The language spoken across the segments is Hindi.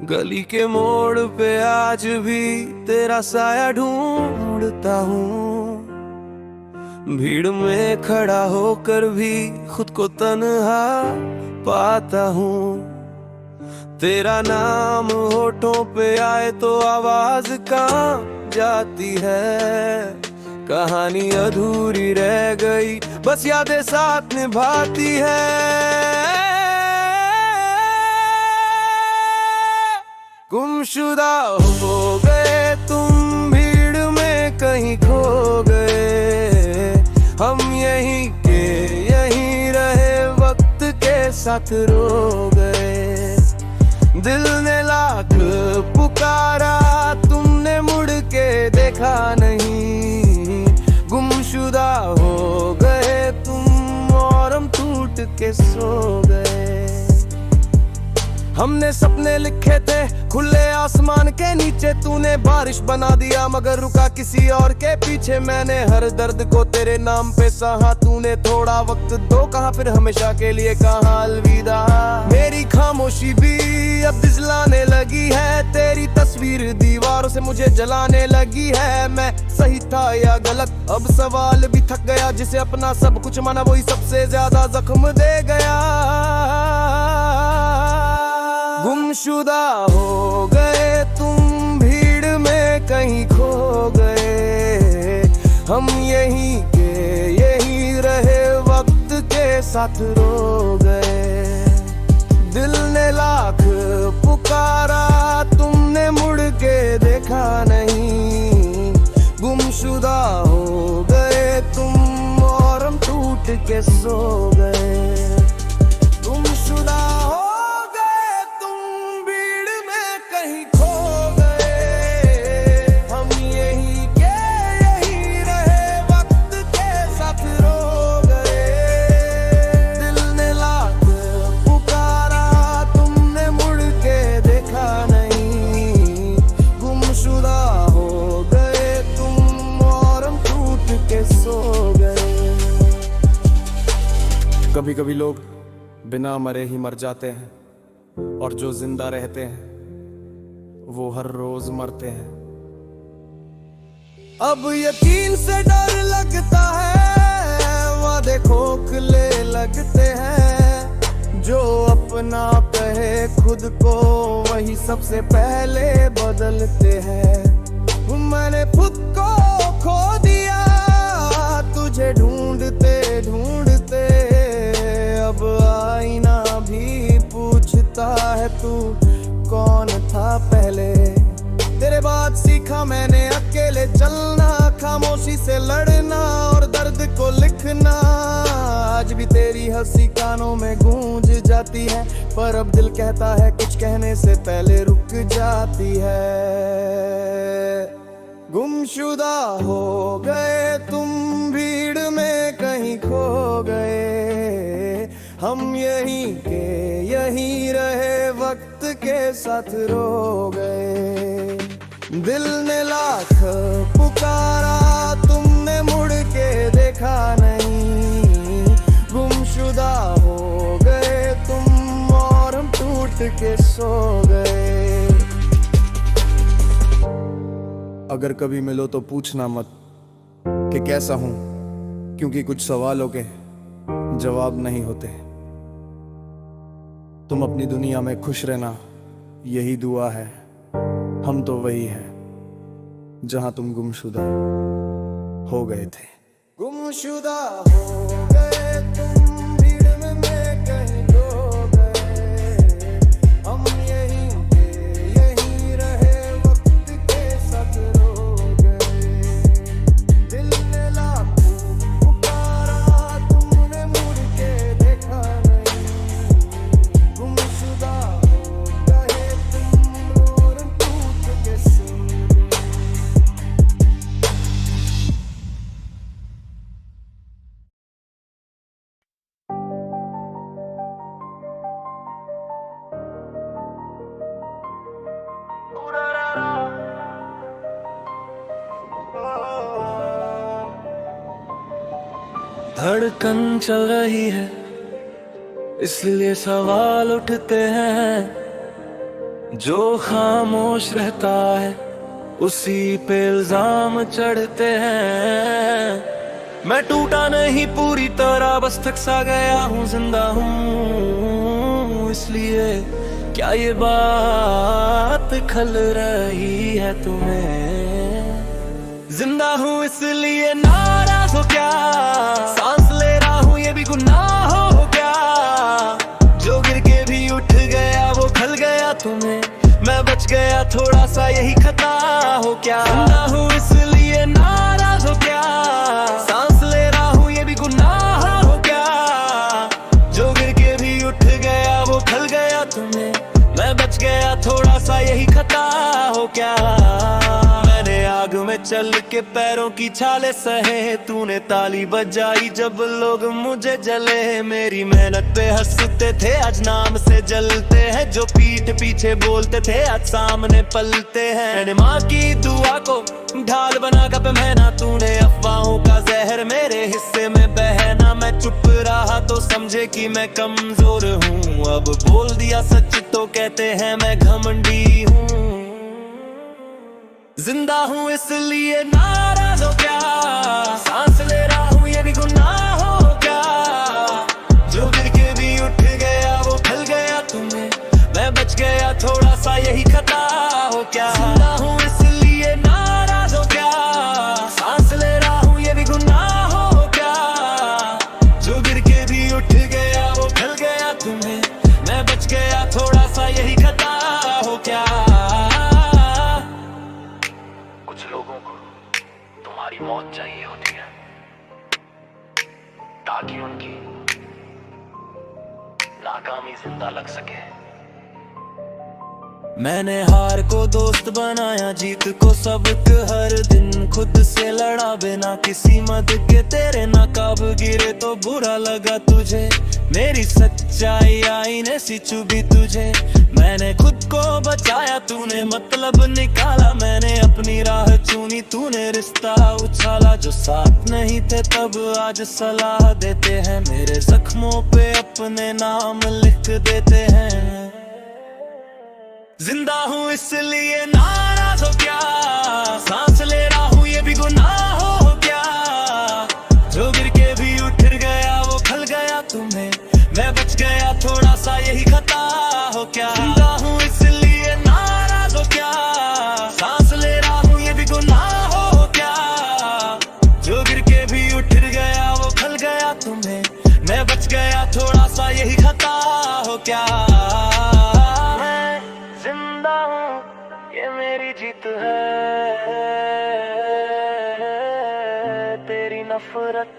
गली के मोड़ पे आज भी तेरा साया ढूंढता हूँ। भीड़ में खड़ा होकर भी खुद को तन्हा पाता हूँ। तेरा नाम होठों पे आए तो आवाज कहाँ जाती है। कहानी अधूरी रह गई, बस यादें साथ निभाती है। गुमशुदा हो गए तुम, भीड़ में कहीं खो गए। हम यहीं के यहीं रहे, वक्त के साथ रो गए। दिल ने लाख पुकारा, तुमने मुड़ के देखा नहीं। गुमशुदा हो गए तुम और हम टूट के सो गए। हमने सपने लिखे थे खुले आसमान के नीचे, तूने बारिश बना दिया मगर रुका किसी और के पीछे। मैंने हर दर्द को तेरे नाम पे सहा, तूने थोड़ा वक्त दो कहा, फिर हमेशा के लिए कहा अलविदा। मेरी खामोशी भी अब दिजलाने लगी है, तेरी तस्वीर दीवारों से मुझे जलाने लगी है। मैं सही था या गलत, अब सवाल भी थक गया। जिसे अपना सब कुछ माना वही सबसे ज्यादा जख्म दे गया। गुमशुदा हो गए तुम, भीड़ में कहीं खो गए। हम यहीं के यहीं रहे, वक्त के साथ रो गए। दिल ने लाख पुकारा, तुमने मुड़ के देखा नहीं। गुमशुदा हो गए तुम और हम टूट के सो गए। गुमशुदा हो कभी कभी लोग बिना मरे ही मर जाते हैं, और जो जिंदा रहते हैं वो हर रोज मरते हैं। अब यकीन से डर लगता है, वादे खोखले लगते हैं। जो अपना कहे खुद को वही सबसे पहले बदलते हैं। मैंने खुद को खो दिया तुझे ढूंढते ढूंढते। अब आईना भी पूछता है तू कौन था पहले। तेरे बाद सीखा मैंने अकेले चलना, खामोशी से लड़ना और दर्द को लिखना। आज भी तेरी हंसी कानों में गूंज जाती है, पर अब दिल कहता है कुछ कहने से पहले रुक जाती है। गुमशुदा हो गए तुम, भीड़ में कहीं खो गए। हम यहीं के यहीं रहे, वक्त के साथ रो गए। दिल ने लाख पुकारा, तुमने मुड़ के देखा नहीं। गुमशुदा हो गए तुम और हम टूट के सो गए। अगर कभी मिलो तो पूछना मत कि कैसा हूं, क्योंकि कुछ सवालों के जवाब नहीं होते। तुम अपनी दुनिया में खुश रहना, यही दुआ है। हम तो वही है जहां तुम गुमशुदा हो गए थे। गुमशुदा हो गए तुम, भीड़ में मैं कहीं खो गए। हम यहीं के यहीं रहे, वक्त के साथ रो गए। दिल ने लाख पुकारा, तुमने मुड़ के देखा नहीं। गुमशुदा हो गए तुम और टूट के सो गए। धड़कन चल रही है, इसलिए सवाल उठते हैं। जो खामोश रहता है उसी पे इल्जाम चढ़ते हैं। मैं टूटा नहीं पूरी तरह, बस थक सा गया हूँ, जिंदा हूँ इसलिए क्या ये बात खल रही है तुम्हें? जिंदा हूँ इसलिए नाराज हो क्या? सांस ले रहा हूँ ये भी गुनाह हो क्या? जो गिर के भी उठ गया वो खल गया तुम्हें, मैं बच गया थोड़ा सा यही खता हो क्या? जिंदा हूँ इसलिए नाराज हो क्या? सांस ले रहा हूँ ये भी गुनाह हो क्या? जो गिर के भी उठ गया वो खल गया तुम्हें, मैं बच गया थोड़ा सा यही खता हो क्या? मैंने आग में चल के पैरों की छाले सहे, तूने ताली बजाई जब लोग मुझे जले। मेरी मेहनत पे हंसते थे आज नाम से जलते हैं, जो पीठ पीछे बोलते थे आज सामने पलते हैं। मैंने माँ की दुआ को ढाल बना कर पहना, तूने अफवाहों का जहर मेरे हिस्से में बहना। मैं चुप रहा तो समझे कि मैं कमजोर हूँ, अब बोल दिया सच तो कहते हैं मैं घमंडी हूँ। जिंदा हूँ इसलिए नाराज हो क्या? सांस ले रहा हूँ ये भी गुनाह हो क्या? जो गिर के भी उठ गया वो खल गया तुम्हें, मैं बच गया थोड़ा सा यही खता हो क्या? जिंदा हूँ इसलिए नाराज हो क्या? सांस ले रहा हूँ ये भी गुनाह हो क्या? जो गिर के भी उठ गया वो खल गया तुम्हें, मैं बच गया थोड़ा सा यही खता हो क्या? कुछ लोगों को तुम्हारी मौत चाहिए होती है ताकि उनकी नाकामी जिंदा लग सके। मैंने हार को दोस्त बनाया, जीत को सबक, हर दिन खुद से लड़ा बिना किसी मदद के। तेरे नकाब गिरे तो बुरा लगा तुझे, मेरी सच्चाई आईने सी चुभी तुझे। मैंने खुद को बचाया, तूने मतलब निकाला। मैंने अपनी राह चुनी, तूने रिश्ता उछाला। जो साथ नहीं थे तब आज सलाह देते हैं, मेरे जख्मों पे अपने नाम लिख देते हैं। जिंदा हूँ इसलिए नाराज हो क्या? सांस ले रहा हूँ ये भी गुनाह हो क्या? जो गिर के भी उठ गया वो खल गया तुम्हें, मैं बच गया थोड़ा सा यही खता हो क्या? जिंदा हूँ इसलिए नाराज हो क्या? सांस ले रहा हूँ ये भी गुनाह हो क्या? जो गिर के भी उठ गया वो खल गया तुम्हें, मैं बच गया थोड़ा सा यही खता हो क्या? जिंदा हूँ ये मेरी जीत है, तेरी नफरत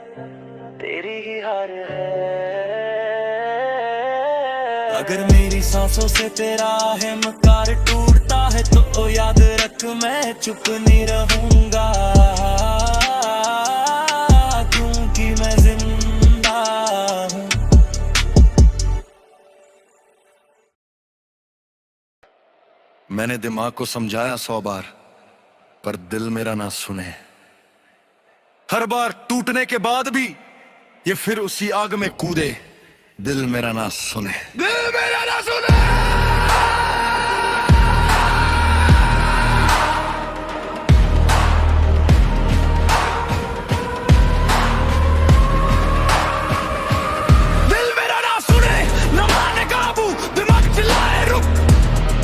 तेरी ही हार है। अगर मेरी सांसों से तेरा अहंकार टूटता है तो याद रख मैं चुप नहीं रहूंगा, क्योंकि मैं जिंदा हूँ। मैंने दिमाग को समझाया 100 बार, पर दिल मेरा ना सुने। हर बार टूटने के बाद भी ये फिर उसी आग में कूदे, दिल मेरा ना सुने। दिल मेरा ना सुने। दिल मेरा ना सुने, न माने काबू, दिमाग चिल्लाए रुक,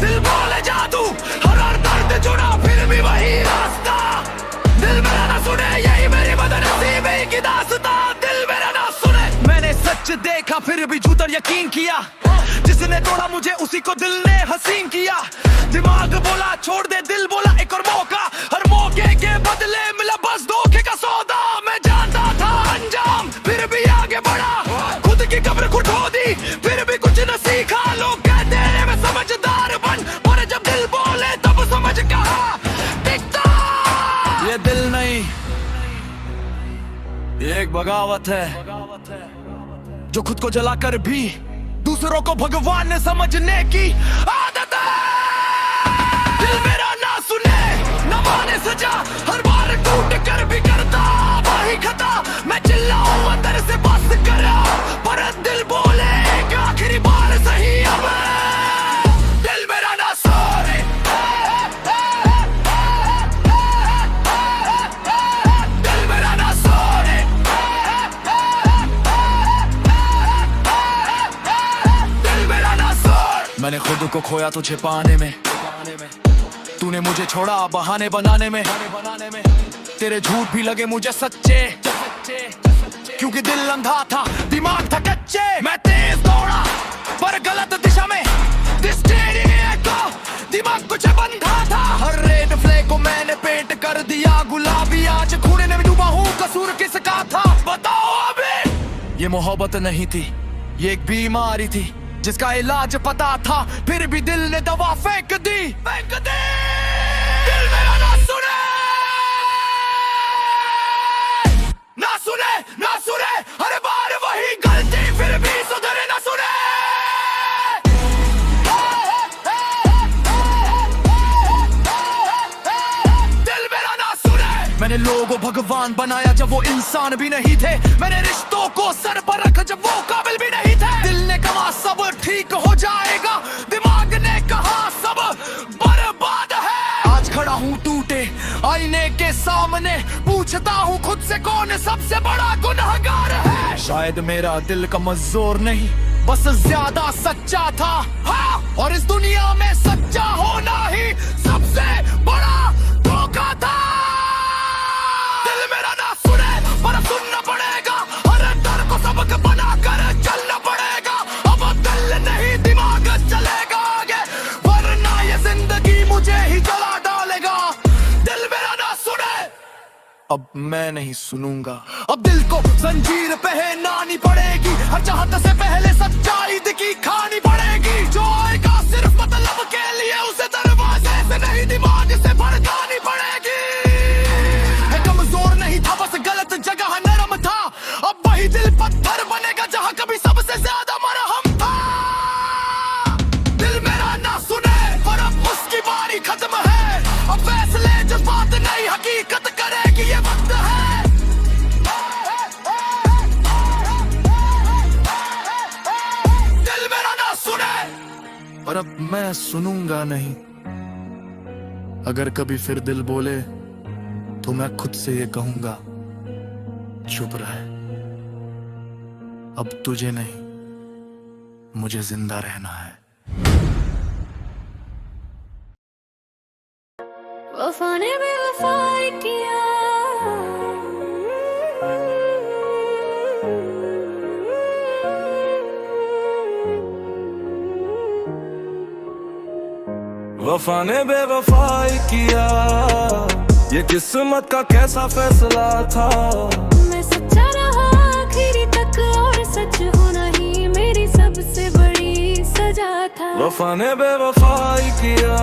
दिल बोले जादू, हर दर्द जुड़ा फिर भी वही रास्ता। दिल मेरा ना सुने, यही मेरी बदनसीबी की दास्तां। दिल मेरा ना सुने। मैंने सच देखा फिर भी झूठ और यकीन किया, जिसने तोड़ा मुझे उसी को दिल ने हसीन किया। दिमाग बोला छोड़ दे, दिल बोला एक और मौका, हर मौके के बदले मिला बस धोखे का सौदा। मैं जानता था अंजाम फिर भी आगे बढ़ा, खुद की कब्र खुद दी फिर भी कुछ न सीखा। लोग कहते हैं मैं समझदार बन, पर जब दिल बोले तब समझ कहा दिखता। ये दिल नहीं, ये एक बगावत है जो खुद को जलाकर भी दूसरों को भगवान ने समझने की आदत है। दिल मेरा ना सुने, न माने सजा, हर बार टूट कर भी करता वही खता। मैं चिल्लाऊं अंदर से बस करा, पर दिल बोले एक आखिरी बार सही अब। दिल मेरा ना सुने। मैंने खुद को खोया तुझे पाने में, तूने मुझे छोड़ा बहाने बनाने में। तेरे झूठ भी लगे मुझे सच्चे, क्योंकि दिल अंधा था दिमाग था कच्चे। मैं तेज दौड़ा पर गलत दिशा में, दिमाग कुछ बंधा था। हर रेड फ्लैग को मैंने पेंट कर दिया गुलाबी, आज खून में डूबा हूँ, कसूर किसका था बताओ अभी। ये मोहब्बत नहीं थी, ये एक बीमारी थी जिसका इलाज पता था, फिर भी दिल ने दवा फेंक दी। दिल मेरा ना सुने, ना सुने, ना सुने, हर बार वही गलती, फिर भी सुधरे ना सुने। दिल मेरा ना सुने। मैंने लोगों को भगवान बनाया जब वो इंसान भी नहीं थे, मैंने रिश्तों को सर पर रखा जब वो काबिल भी नहीं थे। दिल ने कहा सब ठीक हो जाएगा, दिमाग ने कहा सब बर्बाद है। आज खड़ा हूँ टूटे आईने के सामने, पूछता हूँ खुद से कौन सबसे बड़ा गुनहगार है। शायद मेरा दिल कमजोर नहीं, बस ज्यादा सच्चा था। हाँ, और इस दुनिया में सच्चा होना ही सबसे बड़ा धोखा था। दिल मेरा ना सुने पर सुनना पड़ेगा, हर डर को सबक बना कर चलना पड़ेगा। अब दिल नहीं दिमाग चलेगा आगे, वरना ये जिंदगी मुझे ही जला डालेगा। दिल मेरा ना सुने, अब मैं नहीं सुनूंगा। अब दिल को जंजीर पहनानी पड़ेगी, हर चाहत से पहले सच्चाई दिखी खानी पड़ेगी। जो आएगा सिर्फ मतलब के लिए, उसे दरवाजे से नहीं दिमाग से भड़कानी पड़ेगी। कमजोर नहीं था, बस गलत जगह नरम था। अब वही दिल पत्थर बनेगा जहां कभी सबसे ज्यादा मरहम था। दिल मेरा ना सुने पर अब उसकी बारी खत्म है। अब फैसले जो बात नहीं हकीकत करेगी, ये वक्त है। दिल मेरा ना सुने पर अब मैं सुनूंगा नहीं। अगर कभी फिर दिल बोले तो मैं खुद से ये कहूंगा, चुप रहे, अब तुझे नहीं मुझे जिंदा रहना है। वफा ने बेवफाई किया, वफा ने बेवफाई किया, ये किस्मत का कैसा फैसला था। मैं सच्चा रहा आखिरी तक, और सच होना ही मेरी सबसे बड़ी सजा था। वफा ने बेवफाई किया,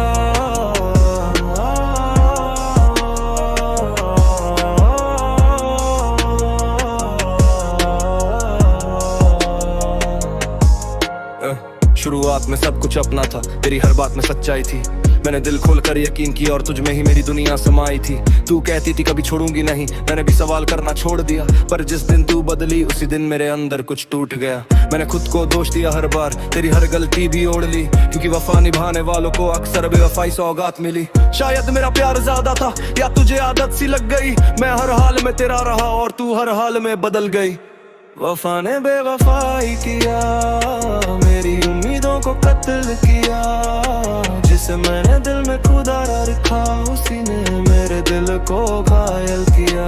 शुरुआत में सब कुछ अपना था, तेरी हर बात में सच्चाई थी। मैंने दिल खोल कर यकीन किया और तुझ में ही मेरी दुनिया समाई थी। तू कहती थी कभी छोड़ूंगी नहीं, मैंने भी सवाल करना छोड़ दिया। पर जिस दिन तू बदली उसी दिन मेरे अंदर कुछ टूट गया। मैंने खुद को दोष दिया हर बार, तेरी हर गलती भी ओढ़ ली, क्योंकि वफा निभाने वालों को अक्सर बेवफाई सौगात मिली। शायद मेरा प्यार ज्यादा था या तुझे आदत सी लग गई, मैं हर हाल में तेरा रहा और तू हर हाल में बदल गई। वफा ने बेवफाई किया, मेरी उम्मीदों को कत्ल किया। जिसे मैंने दिल में खुदा रखा, उसी ने मेरे दिल को घायल किया।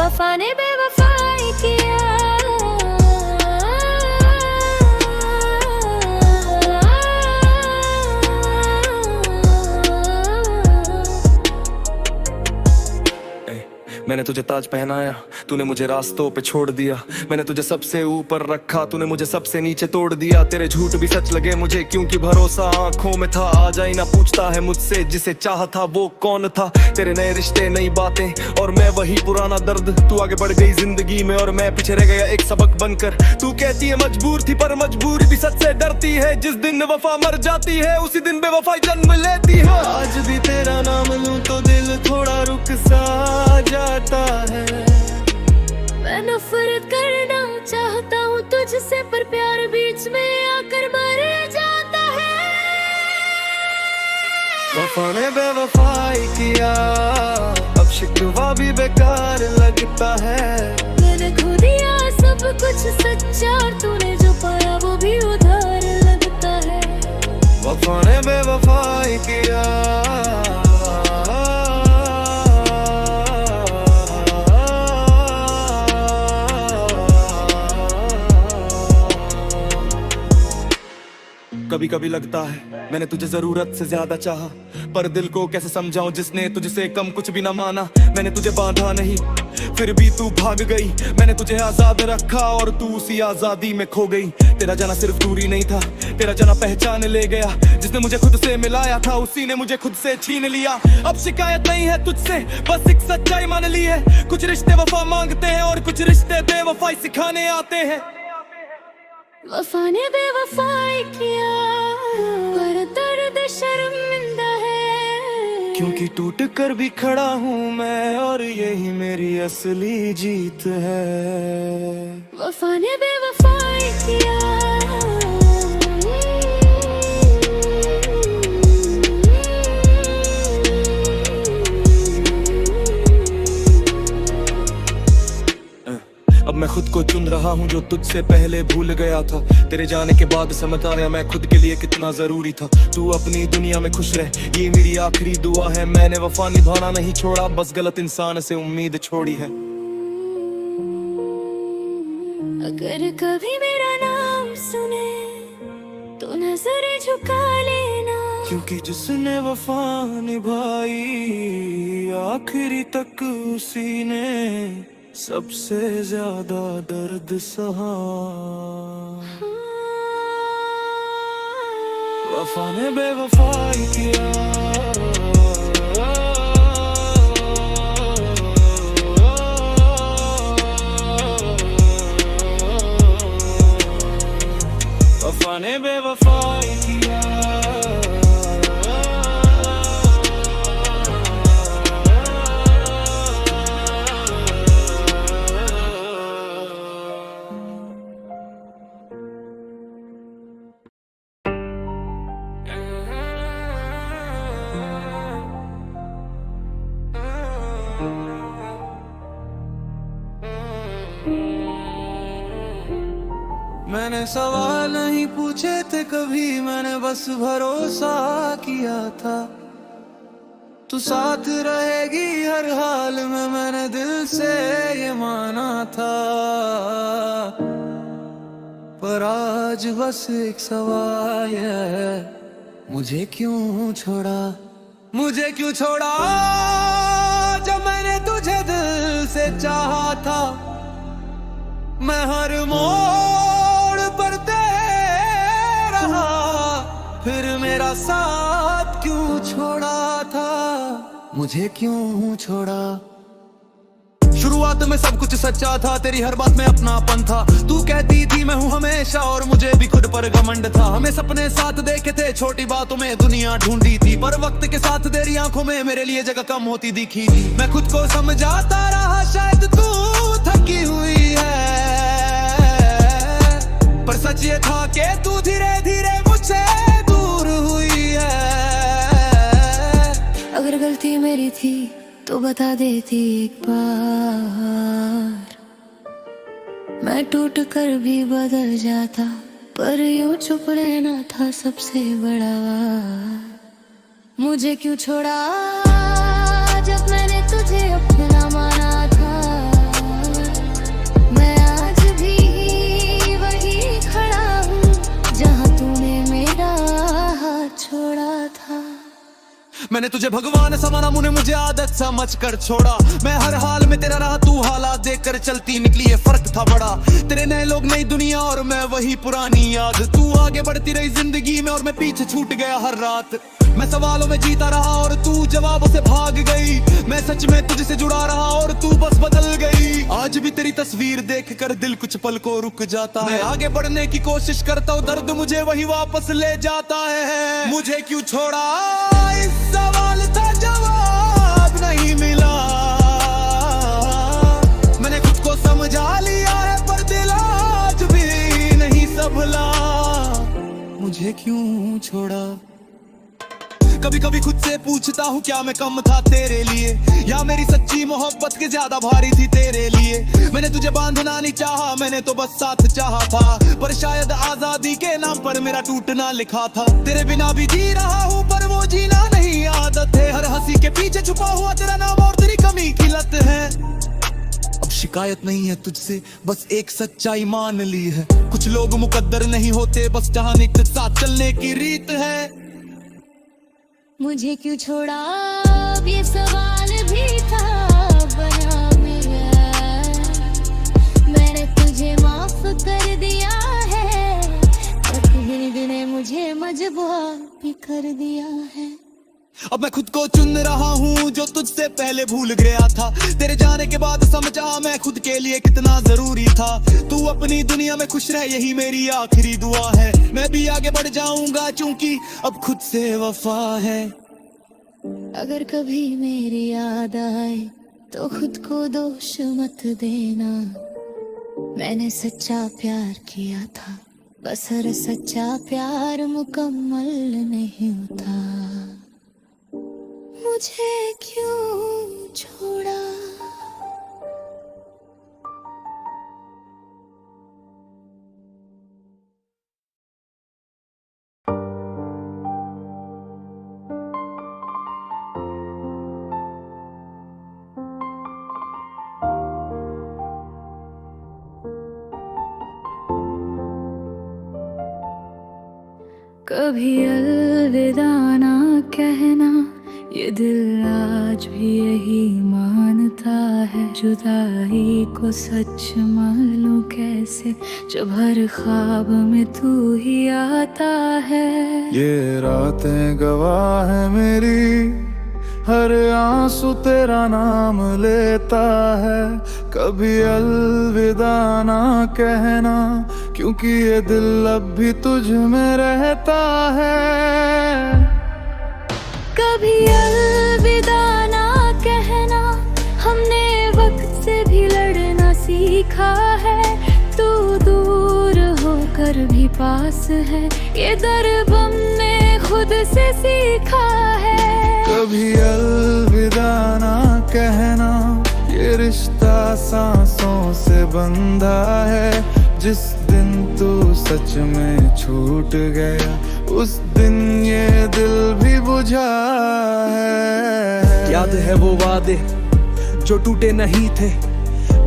वफा ने बेवफाई किया, मैंने तुझे ताज पहनाया, तूने मुझे रास्तों पे छोड़ दिया। मैंने तुझे सबसे ऊपर रखा, तूने मुझे सबसे नीचे तोड़ दिया। तेरे झूठ भी सच लगे मुझे, क्योंकि भरोसा आंखों में था। आ जाई ना पूछता है मुझसे जिसे चाहा था वो कौन था। तेरे नए रिश्ते नई बातें और मैं वही पुराना दर्द। तू आगे बढ़ गई जिंदगी में और मैं पीछे रह गया एक सबक बनकर। तू कहती है मजबूर थी, पर मजबूरी भी सच से डरती है। जिस दिन वफा मर जाती है उसी दिन बेवफाई जन्म लेती है। आज भी तेरा नाम लूं तो दिल थोड़ा रुक सा जाता है। मैं नफरत करना चाहता हूँ तुझसे, पर प्यार बीच में आकर मर जाता है। वफा ने बेवफाई किया, अब शिकवा भी बेकार लगता है। मैंने खो दिया सब कुछ सच्चा, और तूने जो पाया वो भी उधार लगता है। वफा ने बेवफाई किया। कभी कभी लगता है मैंने तुझे जरूरत से ज्यादा चाहा, पर दिल को कैसे समझाऊं जिसने तुझसे कम कुछ भी ना माना। मैंने तुझे बांधा नहीं फिर भी तू भाग गई, मैंने तुझे आजाद रखा और तू उसी आजादी में खो गई। तेरा जाना सिर्फ दूरी नहीं था, तेरा जाना पहचान ले गया। जिसने मुझे खुद से मिलाया था उसी ने मुझे खुद से छीन लिया। अब शिकायत नहीं है तुझसे, बस एक सच्चाई मान ली है। कुछ रिश्ते वफा मांगते हैं और कुछ रिश्ते बेवफाई सिखाने आते हैं। वफा ने बेवफाई किया पर दर्द शर्मिंदा है, क्योंकि टूट कर भी खड़ा हूँ मैं और यही मेरी असली जीत है। वफा ने बेवफाई किया। अब मैं खुद को चुन रहा हूँ जो तुझसे पहले भूल गया था। तेरे जाने के बाद समझ आया मैं खुद के लिए कितना जरूरी था। तू अपनी दुनिया में खुश रह, ये मेरी आखिरी दुआ है। मैंने वफा निभाना नहीं छोड़ा, बस गलत इंसान से उम्मीद छोड़ी है। अगर कभी मेरा नाम सुने तो नजर झुका लेना, क्योंकि जिसने वफा निभाई आखिरी तक उसी ने सबसे ज्यादा दर्द सहा। वफा ने बेवफाई किया। वफा ने बेवफाई किया। मैंने सवाल नहीं पूछे थे कभी, मैंने बस भरोसा किया था। तू साथ रहेगी हर हाल में, मैंने दिल से ये माना था। पर आज बस एक सवाल है, मुझे क्यों छोड़ा? मुझे क्यों छोड़ा जब मैंने तुझे दिल से चाहा था। मैं हर मोड़ पर तेरा रहा, फिर मेरा साथ क्यों छोड़ा था? मुझे क्यों छोड़ा? शुरुआत में सब कुछ सच्चा था, तेरी हर बात में अपनापन था। तू कहती थी मैं हूँ हमेशा और मुझे भी खुद पर घमंड था। हमें सपने साथ देखे थे, छोटी बातों में दुनिया ढूंढी थी, पर वक्त के साथ तेरी आंखों में मेरे लिए जगह कम होती दिखी। मैं खुद को समझाता रहा, शायद तू थकी हुई है, पर सच ये था कि तू धीरे धीरे मुझसे दूर हुई है। अगर गलती मेरी थी तो बता देती एक बार, मैं टूट कर भी बदल जाता, पर यूं चुप रहना था सबसे बड़ा वार। मुझे क्यों छोड़ा जब मैंने तुझे अपना माना था। मैं आज भी वही खड़ा हूँ जहाँ तूने मेरा हाथ छोड़ा था। मैंने तुझे भगवान समाना, मुझे आदत समझ कर छोड़ा। मैं हर हाल में तेरा रहा, तू हालात देख कर चलती निकली, ये फर्क था बड़ा। तेरे नए लोग नई दुनिया और मैं वही पुरानी याद। तू आगे बढ़ती रही जिंदगी में और मैं पीछे छूट गया हर रात। मैं सवालों में जीता रहा और तू जवाबों से भाग गई। मैं सच में तुझसे जुड़ा रहा और तू बस बदल गई। आज भी तेरी तस्वीर देख कर दिल कुछ पल को रुक जाता है। मैं आगे बढ़ने की कोशिश करता हूँ, दर्द मुझे वही वापस ले जाता है। मुझे क्यों छोड़ा, इस सवाल था जवाब नहीं मिला। मैंने खुद को समझा लिया है, पर दिल आज भी नहीं संभला। मुझे क्यों छोड़ा? कभी कभी खुद से पूछता हूँ क्या मैं कम था तेरे लिए, या मेरी सच्ची मोहब्बत के ज्यादा भारी थी तेरे लिए। मैंने तुझे बांधना नहीं चाहा, मैंने तो बस साथ चाहा था, पर शायद आजादी के नाम पर मेरा टूटना लिखा था। तेरे बिना भी जी रहा हूँ पर वो जीना नहीं आदत है, हर हंसी के पीछे छुपा हुआ तेरा नाम और तेरी कमी की लत है। अब शिकायत नहीं है तुझसे, बस एक सच्चाई मान ली है, कुछ लोग मुकद्दर नहीं होते, बस चाहने के साथ चलने की रीत है। मुझे क्यों छोड़ा अब ये सवाल भी था बना मेरा, मैंने तुझे माफ कर दिया है, तकदीर ने मुझे मजबूर भी कर दिया है। अब मैं खुद को चुन रहा हूँ जो तुझसे पहले भूल गया था, तेरे जाने के बाद समझा मैं खुद के लिए कितना जरूरी था। तू अपनी दुनिया में खुश रह यही मेरी आखिरी दुआ है, मैं भी आगे बढ़ जाऊंगा क्योंकि अब खुद से वफा है। अगर कभी मेरी याद आए तो खुद को दोष मत देना, मैंने सच्चा प्यार किया था, बस हर सच्चा प्यार मुकम्मल नहीं होता। मुझे क्यों छोड़ा। कभी अलविदा ना कहना, ये दिल आज भी यही मानता है, जुदाई को सच मालूं कैसे जब हर ख्वाब में तू ही आता है। ये रातें गवाह है मेरी, हर आंसू तेरा नाम लेता है, कभी अलविदा ना कहना, क्योंकि ये दिल अब भी तुझ में रहता है। कभी अलविदा ना कहना, हमने वक्त से भी लड़ना सीखा है, तू दूर होकर भी पास है, ये दर्द हमने खुद से सीखा है। कभी अलविदा ना कहना, ये रिश्ता सांसों से बंधा है, जिस दिन तू सच में छूट गया उस दिन ये दिल भी बुझा है। याद है वो वादे जो टूटे नहीं थे,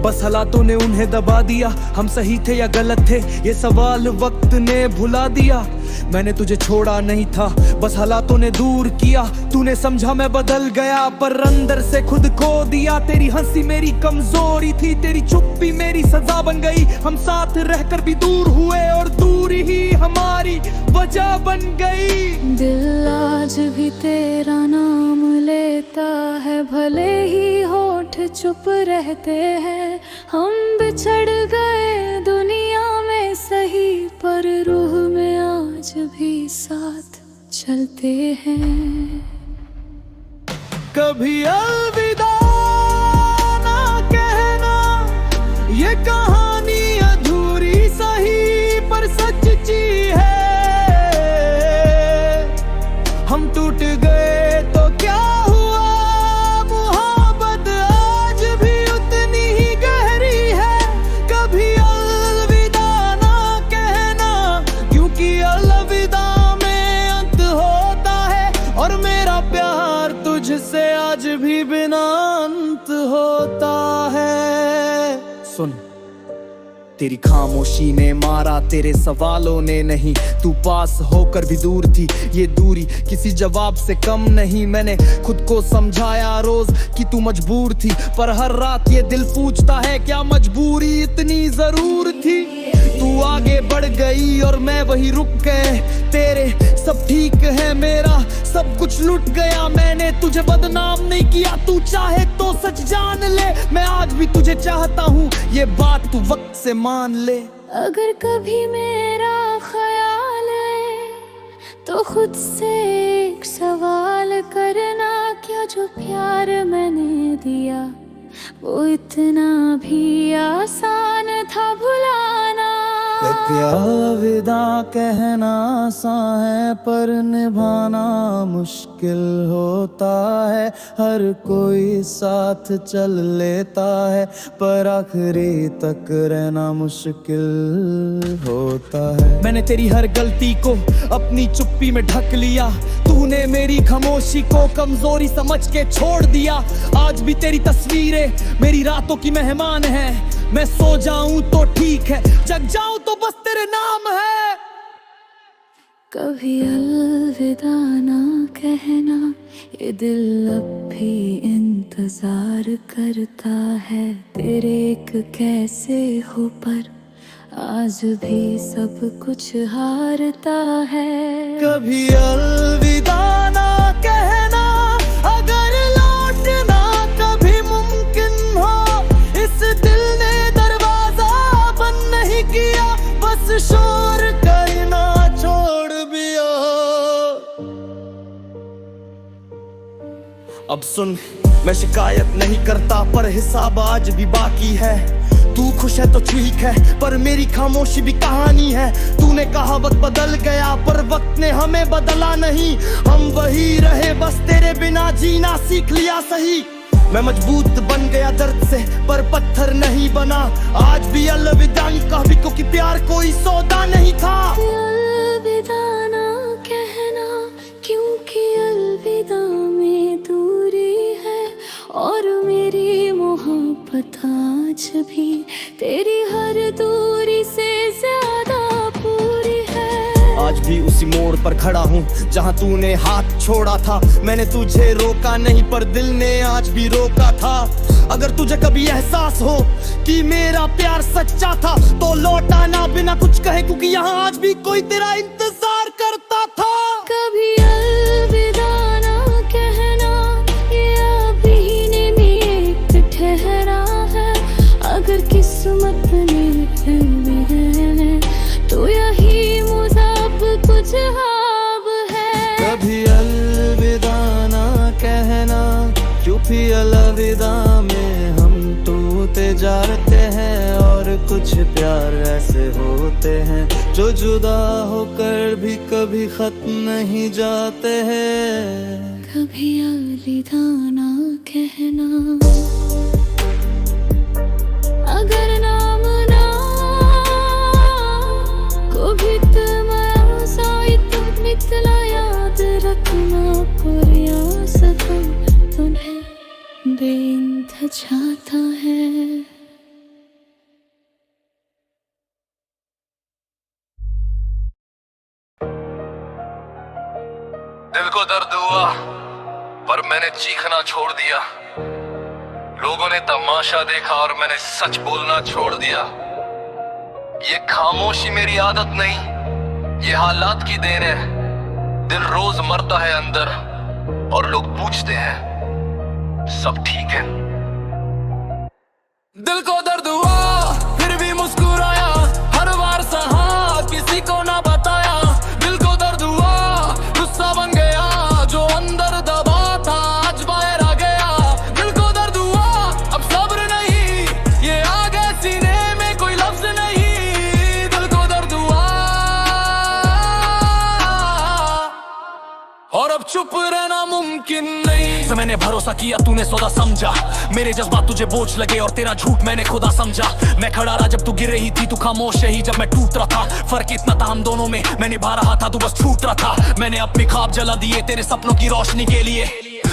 बस हालातों ने उन्हें दबा दिया, हम सही थे या गलत थे ये सवाल वक्त ने भुला दिया। मैंने तुझे छोड़ा नहीं था, बस हालातों ने दूर किया, तूने समझा मैं बदल गया पर अंदर से खुद खो दिया। तेरी हंसी मेरी कमजोरी थी, तेरी चुप्पी मेरी सजा बन गई, हम साथ रहकर भी दूर हुए और दूरी ही हमारी वजह बन गई। दिल आज भी तेरा नाम लेता है, भले ही होठ चुप रहते हैं, हम बिछड़ गए दुनिया में सही, पर रूह में आज भी साथ चलते हैं। कभी अलविदा ना कहना, ये कहानी अधूरी सही पर सच्ची है, हम टूट गए तो क्या हुआ, मोहब्बत आज भी उतनी ही गहरी है। कभी अलविदा ना कहना, क्योंकि अलविदा में अंत होता है, और मेरा प्यार तुझसे आज भी बिना अंत होता है। सुन, तेरी खामोशी ने मारा, तेरे सवालों ने नहीं, तू पास होकर भी दूर थी, ये दूरी किसी जवाब से कम नहीं। मैंने खुद को समझाया रोज कि तू मजबूर थी, पर हर रात ये दिल पूछता है क्या मजबूरी इतनी जरूर थी। तू आगे बढ़ गई और मैं वही रुक गए, तेरे सब ठीक है मेरा सब कुछ लुट गया। मैंने तुझे बदनाम नहीं किया, तू चाहे तो सच जान ले, मैं आज भी तुझे चाहता हूँ, ये बात तू वक्त से मान ले। अगर कभी मेरा ख्याल आए तो खुद से एक सवाल करना, क्या जो प्यार मैंने दिया वो इतना भी आसान था भुलाना। क्या विदा कहना आसान है पर निभाना मुश्किल होता है। हर कोई साथ चल लेता है पर आखिरी तक रहना मुश्किल होता है। मैंने तेरी हर गलती को अपनी चुप्पी में ढक लिया, तूने मेरी खामोशी को कमजोरी समझ के छोड़ दिया। आज भी तेरी तस्वीरें मेरी रातों की मेहमान है। मैं सो जाऊं तो ठीक है, जग जाऊं तो बस तेरे नाम है। कभी अलविदा ना कहना, ये दिल अब भी इंतजार करता है तेरे एक कैसे हो, पर आज भी सब कुछ हारता है। कभी अलविदा ना कहना, अगर लौटना कभी मुमकिन हो। इस दिल ने दरवाजा बंद नहीं किया, बस शोर करना छोड़ दिया। अब सुन, मैं शिकायत नहीं करता पर हिसाब आज भी बाकी है। तू खुश है तो ठीक है पर मेरी खामोशी भी कहानी है। तूने कहा वक्त बदल गया पर वक्त ने हमें बदला नहीं। हम वही रहे, बस तेरे बिना जीना सीख लिया सही। मैं मजबूत बन गया दर्द से पर पत्थर नहीं बना। आज भी अलविदा कहा भी, क्योंकि प्यार कोई सौदा नहीं था। अलविदा ना कहना, क्योंकि अलविदा में दूरी है और मेरी मोहब्बत आज भी तेरी हर दूरी से ज्यादा पूरी है। आज भी उसी मोड़ पर खड़ा हूँ जहाँ तूने हाथ छोड़ा था। मैंने तुझे रोका नहीं पर दिल ने आज भी रोका था। अगर तुझे कभी एहसास हो कि मेरा प्यार सच्चा था तो लौट आना बिना कुछ कहे, क्योंकि यहाँ आज भी कोई तेरा इंतजार करता था। कभी अलविदा ना कहना, ये अभी ने ठहरा है। अगर किस्मत ने फिर भी है तो यही मुझब कुछ ख्वाब है। कभी अलविदा ना कहना, क्योंकि अलविदा में हम टूटे जाते हैं और कुछ प्यार ऐसे होते हैं जो जुदा होकर भी कभी खत्म नहीं जाते हैं। कभी अलविदा ना कहना, अगर नाम ना को भी मितला याद रखना, प्रयास तुम्हें बेइंतहा चाहता है। दिल को दर्द हुआ पर मैंने चीखना छोड़ दिया। लोगों ने तमाशा देखा और मैंने सच बोलना छोड़ दिया। ये खामोशी मेरी आदत नहीं, ये हालात की देन है। दिल रोज मरता है अंदर और लोग पूछते हैं सब ठीक है। दिल को दर्द हुआ फिर भी मुस्कुराया, हर बार सहा किसी को ना बताया। दिल को दर्द हुआ गुस्सा बन गया, जो अंदर दबा था आज बाहर आ गया। दिल को दर्द हुआ अब सब्र नहीं, ये आ गए सीने में कोई लफ्ज नहीं। दिल को दर्द हुआ और अब चुप रहना मुमकिन नहीं। से मैंने भरोसा किया तूने सौदा समझा, मेरे जज्बात तुझे बोझ लगे और तेरा झूठ मैंने खुदा समझा। मैं खड़ा रहा जब तू गिर रही थी, तू खामोश रही जब मैं टूट रहा था। फर्क इतना था हम दोनों में, मैं निभा रहा था तू बस छूट रहा था। मैंने अपने ख्वाब जला दिए तेरे सपनों की रोशनी के लिए,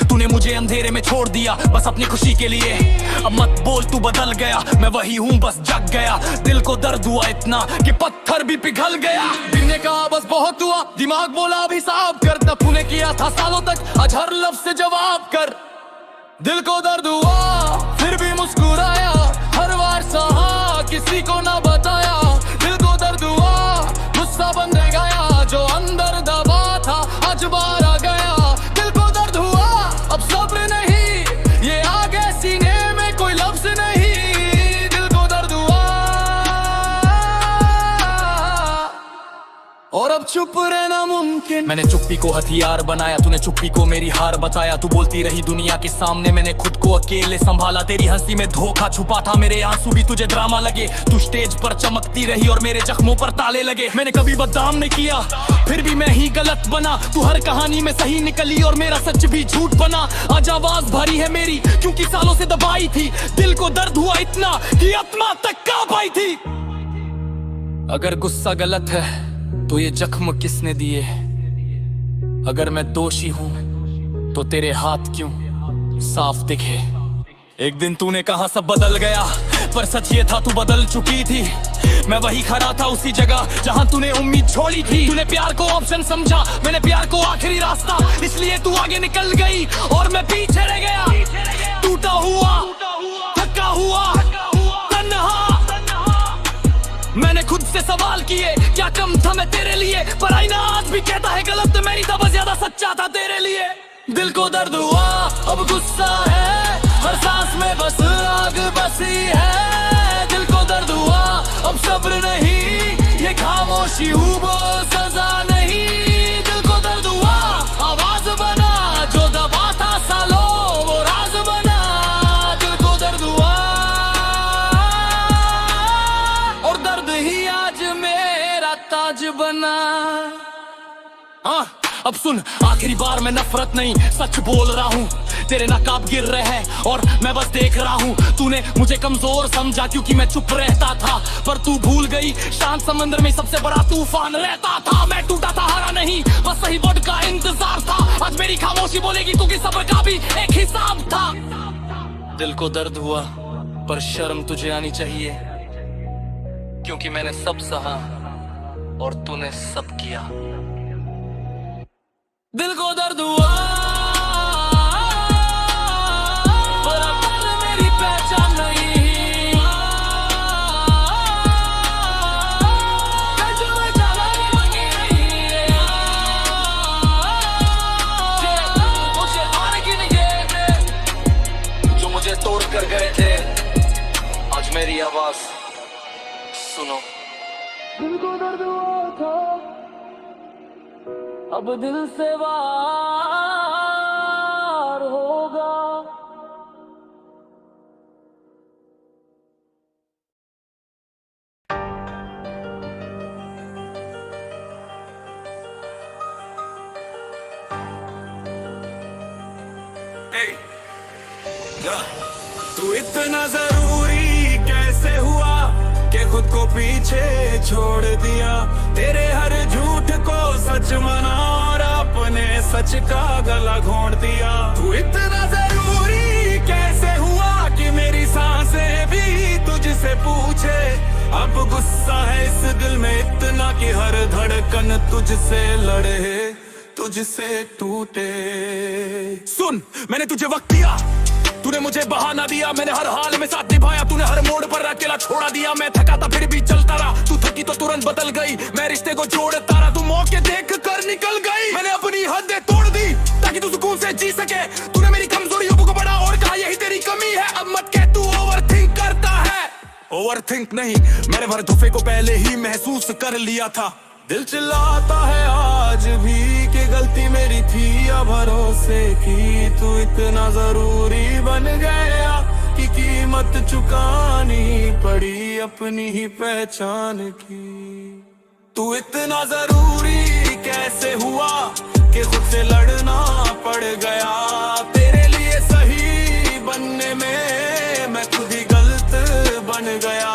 तूने मुझे अंधेरे में छोड़ दिया बस अपनी खुशी के लिए। अब मत बोल तू बदल गया, मैं वही हूँ बस जग गया। दिल को दर्द हुआ इतना कि पत्थर भी पिघल गया। दिल ने कहा बस बहुत हुआ, दिमाग बोला अभी साफ कर। तब तूने किया था सालों तक, आज हर लफ्ज से जवाब कर। दिल को दर्द हुआ फिर भी मुस्कुराया, हर बार सहा किसी को ना बताया। दिल को दर्द हुआ गुस्सा बन गया, जो अंदर दबा था आज बाहर आ गया। दिल को दर्द हुआ अब सब्र नहीं, ये आ गए सीने में कोई लफ्ज नहीं। दिल को दर्द हुआ और अब चुप रहना मुमकिन। मैंने चुप्पी को हथियार बनाया, तूने चुप्पी को मेरी हार बताया। तू बोलती रही दुनिया के सामने, मैंने खुद को अकेले संभाला। तेरी हंसी में धोखा छुपा था, मेरे आंसू भी तुझे ड्रामा लगे। तू स्टेज पर चमकती रही और मेरे जख्मों पर ताले लगे। मैंने कभी बदनाम नहीं किया, फिर भी मैं ही गलत बना। तू हर कहानी में सही निकली और मेरा सच भी झूठ बना। आज आवाज भरी है मेरी क्योंकि सालों से दबाई थी। दिल को दर्द हुआ इतना कि आत्मा तक कांप आई थी। अगर गुस्सा गलत है तो ये जख्म किसने दिए? अगर मैं दोषी हूं तो तेरे हाथ क्यों साफ दिखे? एक दिन तूने कहा सब बदल गया, पर सच ये था तू बदल चुकी थी। मैं वही खड़ा था उसी जगह जहां तूने उम्मीद छोड़ी थी। तूने प्यार को ऑप्शन समझा, मैंने प्यार को आखिरी रास्ता। इसलिए तू आगे निकल गई और मैं पीछे रह गया। टूटा हुआ, थका हुआ, तन्हा। मैंने खुद से सवाल किए, क्या कम था मैं तेरे लिए? पर आईना आज भी कहता है गलत मेरी था, बस ज्यादा सच्चा था तेरे लिए। दिल को दर्द हुआ, अब गुस्सा है, हर सांस में बस आग बसी है। दिल को दर्द हुआ, अब सब्र नहीं, ये खामोशी हूँ वो सजा नहीं। दिल को दर्द हुआ, आवाज बना, जो दबा था सालों वो राज बना। दिल को दर्द हुआ और दर्द ही आज मेरा ताज बना। हाँ, अब सुन, आखिरी बार मैं नफरत नहीं सच बोल रहा हूँ। तेरे नकाब गिर रहे हैं और मैं बस देख रहा हूँ। तूने मुझे कमजोर समझा क्योंकि मैं चुप रहता था, पर तू भूल गई शांत समंदर में सबसे बड़ा तूफान रहता था। मैं टूटा था, हारा नहीं, बस सही वर्ड का इंतजार था। आज मेरी खामोशी बोलेगी क्योंकि सब्र का भी एक हिसाब था। दिल को दर्द हुआ पर शर्म तुझे आनी चाहिए, क्योंकि मैंने सब सहा और तूने सब किया। दिल को दर्द हुआ पर अब दर्द मेरी पहचान नहीं। जो मैं चला नहीं, मुझे आने की नहीं गए थे, जो मुझे तोड़ कर गए थे। आज मेरी आवाज सुनो। दिल को दर्द हुआ था, अब दिल से वार होगा। तू इतना जरूरी कैसे हुआ कि खुद को पीछे छोड़ दिया? तेरे हर झूठ को सच माना और अपने सच का गला घोंट दिया। तू इतना जरूरी कैसे हुआ कि मेरी सांसें भी तुझसे पूछे? अब गुस्सा है इस दिल में इतना कि हर धड़कन तुझसे लड़े, तुझसे टूटे। सुन, मैंने तुझे वक्त दिया, तूने मुझे बहाना दिया। मैंने हर हाल में साथ निभाया, तूने हर मोड़ पर अकेला छोड़ा दिया। मैं थका था फिर भी चलता रहा, तू थकी तो तुरंत बदल गई। मैं रिश्ते को जोड़ता रहा, तू मौके देख कर निकल गई। मैंने अपनी हदें तोड़ दी ताकि तू सुकून से जी सके। तूने मेरी कमजोरियों को बढ़ा और कहा यही तेरी कमी है। अब मत कह तू ओवरथिंक करता है। ओवरथिंक नहीं, मैंने हर धोखे को पहले ही महसूस कर लिया था। दिल चिल्लाता है आज भी कि गलती मेरी थी या भरोसे की। तू इतना जरूरी बन गया कि कीमत चुकानी पड़ी अपनी ही पहचान की। तू इतना जरूरी कैसे हुआ कि खुद से लड़ना पड़ गया? तेरे लिए सही बनने में मैं खुद ही गलत बन गया।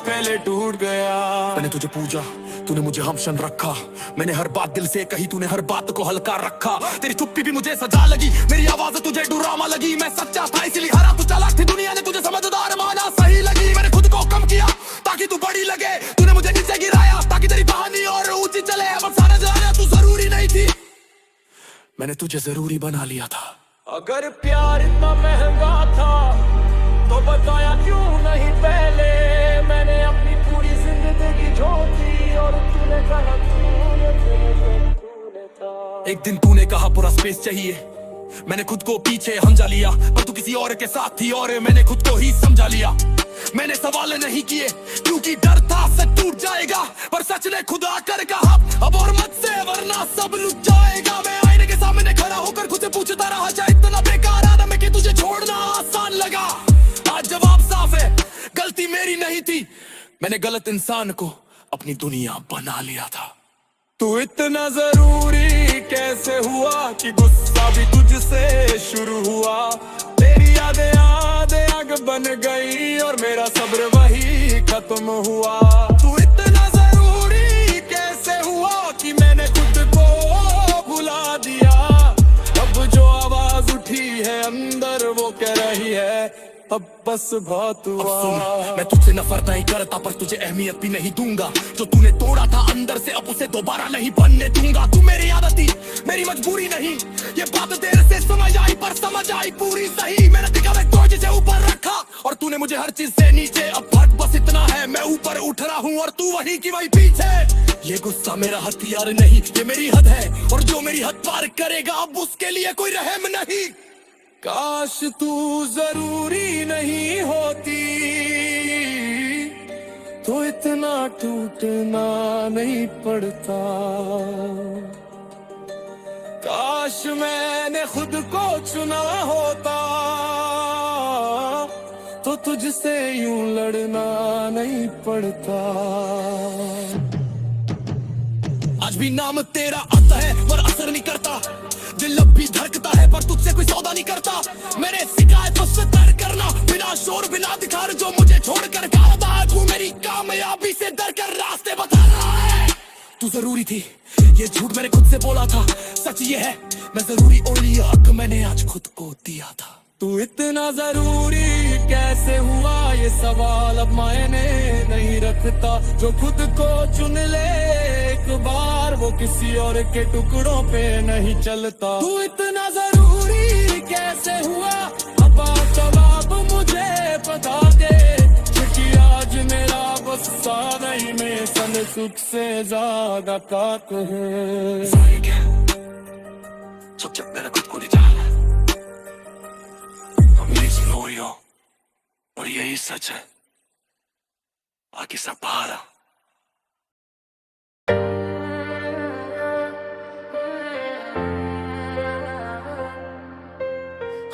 पहले टूट गया। मैंने तुझे पूजा, तूने मुझे हमशन रखा। मैंने हर बात दिल से कही, तूने हर बात को हल्का रखा। तेरी चुप्पी भी मुझे सजा लगी, मेरी आवाज तुझे डरामा लगी। मैं सच्चा था इसलिए हरा, तू चालाक थी, दुनिया ने तुझे समझदार माना। सही लगी, मैंने खुद को कम किया ताकि तू बड़ी लगे। तूने मुझे नीचे गिराया ताकि तेरी कहानी और ऊंची चले। अब सारा जाना तू जरूरी नहीं थी, मैंने तुझे जरूरी बना लिया था। अगर प्यार इतना महंगा था तो बताया क्यों नहीं पहले? मैंने अपनी पूरी जिंदगी झोंकी और तूने कहा तूने था। एक दिन तूने कहा पूरा स्पेस चाहिए, मैंने खुद को पीछे हमजा लिया, पर तू किसी और के साथ थी और मैंने खुद को ही समझा लिया। मैंने सवाल नहीं किए क्योंकि डर था सच टूट जाएगा, पर सच ने खुद आकर कहा अब और मत से वरना सब लुट जाएगा। मैं आईने के सामने खड़ा होकर खुद से पूछता रहा, चाहे इतना बेकार आदम है कि तुझे छोड़ना आसान लगा। आज जवाब साफ है, गलती मेरी नहीं थी, मैंने गलत इंसान को अपनी दुनिया बना लिया था। तू इतना जरूरी कैसे हुआ कि गुस्सा भी तुझसे शुरू हुआ। तेरी यादें आग बन गई और मेरा सब्र वही खत्म हुआ। तू इतना जरूरी कैसे हुआ कि मैंने खुद को भुला दिया। अब जो आवाज उठी है अंदर वो कह रही है अब बस बहुत हुआ। मैं तुझसे नफरत नहीं करता पर तुझे अहमियत भी नहीं दूंगा। जो तूने तोड़ा था अंदर से अब उसे दोबारा नहीं बनने दूंगा। तू मेरी आदत थी मेरी मजबूरी नहीं, ये बात देर से समझ आई पर समझ आई पूरी सही। मैंने दिखा एक तुझे ऊपर रखा और तूने मुझे हर चीज से नीचे। अब फर्क बस इतना है मैं ऊपर उठ रहा हूँ और तू वही की वही पीछे। ये गुस्सा मेरा हथियार नहीं, ये मेरी हद है और जो मेरी हद पार करेगा अब उसके लिए कोई रहम नहीं। काश तू जरूरी नहीं होती तो इतना टूटना नहीं पड़ता। काश मैंने खुद को चुना होता तो तुझसे यूं लड़ना नहीं पड़ता। आज भी नाम तेरा आता है पर असर नहीं करता। दिल अब भी धड़कता है पर तुझसे कोई सौदा नहीं करता। मैंने शिकायत तुझसे डर करना बिना शोर बिना दिखार। जो मुझे छोड़कर गया तू मेरी कामयाबी से डर कर रास्ते बता रहा है। तू जरूरी थी ये झूठ मैंने खुद से बोला था। सच ये है मैं जरूरी और ये हक मैंने आज खुद को दिया था। तू इतना जरूरी कैसे हुआ ये सवाल अब मायने नहीं रखता। जो खुद को चुन ले एक बार वो किसी और के टुकड़ों पे नहीं चलता। तू इतना जरूरी कैसे हुआ अब जवाब मुझे बता दे। क्योंकि आज मेरा गुस्सा नहीं में सन सुख से ज्यादा ताक है। सब जब मेरा खुद को नहीं जाना और यही सच है, बाकी सब बाहर।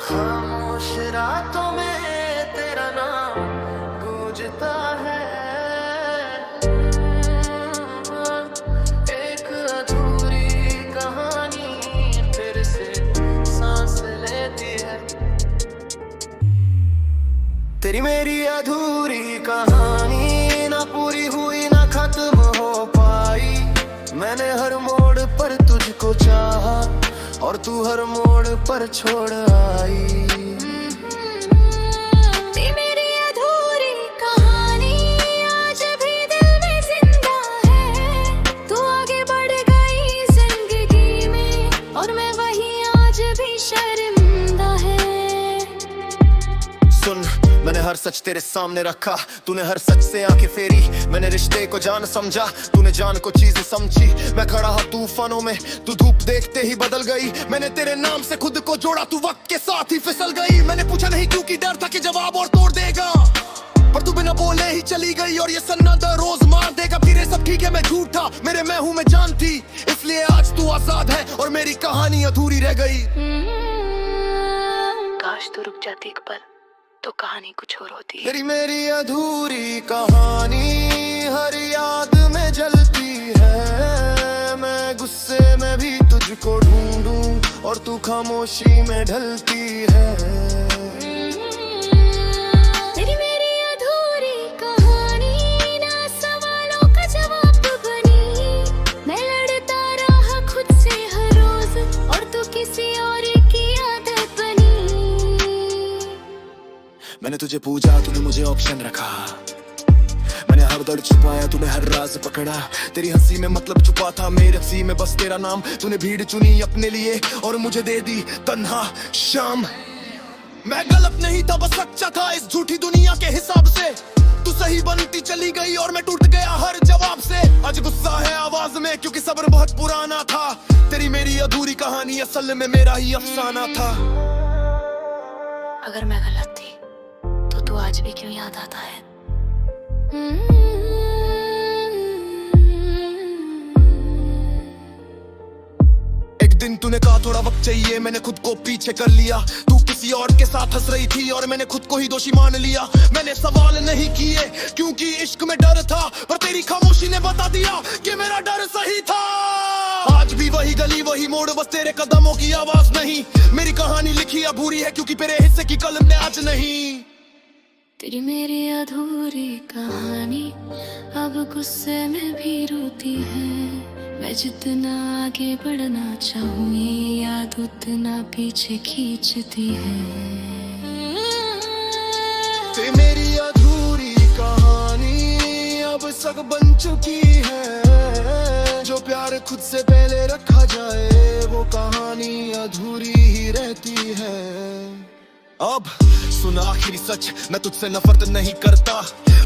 खामोश रातों में तेरा नाम गूंजता है। एक अधूरी कहानी फिर से सांस लेती है। तेरी मेरी अधूरी कहानी ना पूरी हुई ना खत्म हो पाई। मैंने हर मोड़ पर तुझको चाहा और तू हर मोड़ पर छोड़ आई। मेरी अधूरी कहानी आज भी दिल में जिंदा है। तू आगे बढ़ गई जिंदगी में और मैं वही आज भी शर्मिंदा है। सुन मैंने हर सच तेरे सामने रखा, तूने हर सच से आंखें फेरी। मैंने रिश्ते को जान समझा, तूने जान को चीज समझी। मैं खड़ा हूँ तूफानों में, तू धूप देखते ही बदल गई। मैंने तेरे नाम से खुद को जोड़ा, तू वक्त के साथ ही फिसल गई। मैंने पूछा नहीं क्योंकि डर था कि जवाब और तोड़ देगा, पर तू बिना बोले ही चली गई। और ये सन्नाटा रोज मार देगा फिर। ये सब ठीक है मैं झूठा, मेरे मैं हूँ मैं जान थी, इसलिए आज तू आजाद है और मेरी कहानी अधूरी रह गई। काश तू रुक जाती एक पल तो कहानी कुछ और होती है। तेरी मेरी अधूरी कहानी हर याद में जलती है। मैं गुस्से में भी तुझको ढूंढूं और तू खामोशी में ढलती है। तेरी मेरी अधूरी कहानी ना सवालों का जवाब बनी। मैं लड़ता रहा खुद से हर रोज और तू किसी और की आदत बनी। मैंने तुझे पूजा, तूने मुझे ऑप्शन रखा। मैंने हर दर्द छुपाया, तूने हर राज पकड़ा। तेरी हंसी में मतलब छुपा था, मेरी हंसी में बस तेरा नाम। तूने भीड़ चुनी अपने लिए और मुझे दे दी तन्हा शाम। मैं गलत नहीं था बस सच्चा था इस झूठी दुनिया के हिसाब से। तू सही बनती चली गई और मैं टूट गया हर जवाब से। आज गुस्सा है आवाज में क्योंकि सब्र बहुत पुराना था। तेरी मेरी अधूरी कहानी असल में मेरा ही अफसाना था। अगर मैं गलत थी तो तू आज भी क्यों याद आता है? एक दिन तूने कहा थोड़ा वक्त चाहिए, मैंने खुद को पीछे कर लिया। तू किसी और के साथ हंस रही थी और मैंने खुद को ही दोषी मान लिया। मैंने सवाल नहीं किए क्योंकि इश्क में डर था, पर तेरी खामोशी ने बता दिया कि मेरा डर सही था। आज भी वही गली वही मोड़, बस तेरे कदमों की आवाज नहीं। मेरी कहानी लिखी अधूरी है क्योंकि मेरे हिस्से की कलम ने आज नहीं। तेरी मेरी अधूरी कहानी अब गुस्से में भी रोती है। मैं जितना आगे बढ़ना चाहूँ ये याद उतना पीछे खींचती है। ते मेरी अधूरी कहानी अब सग बन चुकी है। जो प्यार खुद से पहले रखा जाए वो कहानी अधूरी ही रहती है। अब सुन आखिरी सच, मैं तुझसे नफरत नहीं करता,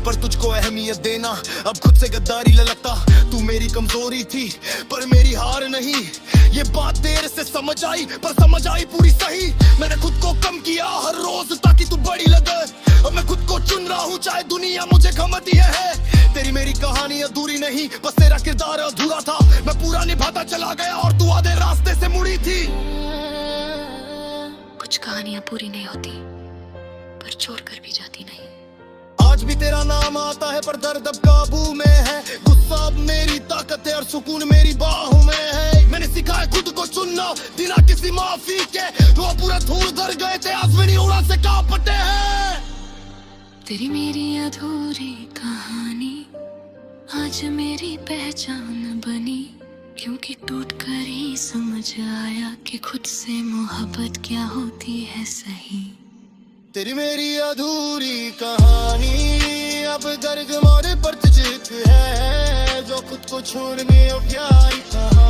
पर तुझको अहमियत देना अब खुद से गद्दारी लगता। तू मेरी कमजोरी थी पर मेरी हार नहीं, ये बात देर से समझ आई पर समझ आई पूरी सही। मैंने खुद को कम किया हर रोज ताकि तू बड़ी लगे। अब मैं खुद को चुन रहा हूँ चाहे दुनिया मुझे घमती है। तेरी मेरी कहानी अधूरी नहीं, बस तेरा किरदार अधूरा था। मैं पूरा निभाता चला गया और तू आधे रास्ते से मुड़ी थी। कुछ कहानियां पूरी नहीं होती पर छोड़ कर भी जाती नहीं। आज भी तेरा नाम आता है पर दर्द अब काबू में है। गुस्सा अब मेरी ताकत है और सुकून मेरी बाहों में है। मैंने सीखा है खुद को चुनना बिना किसी माफी के। वो पूरा धूल धर गए थे आसमानी उड़ा से कांपते हैं। तेरी मेरी अधूरी कहानी आज मेरी पहचान बनी, क्योंकि टूट कर ही समझ आया कि खुद से मोहब्बत क्या होती है सही। तेरी मेरी अधूरी कहानी अब दर्द मोरे पर तुझक है। जो खुद को छोड़ने अब प्यार कहा,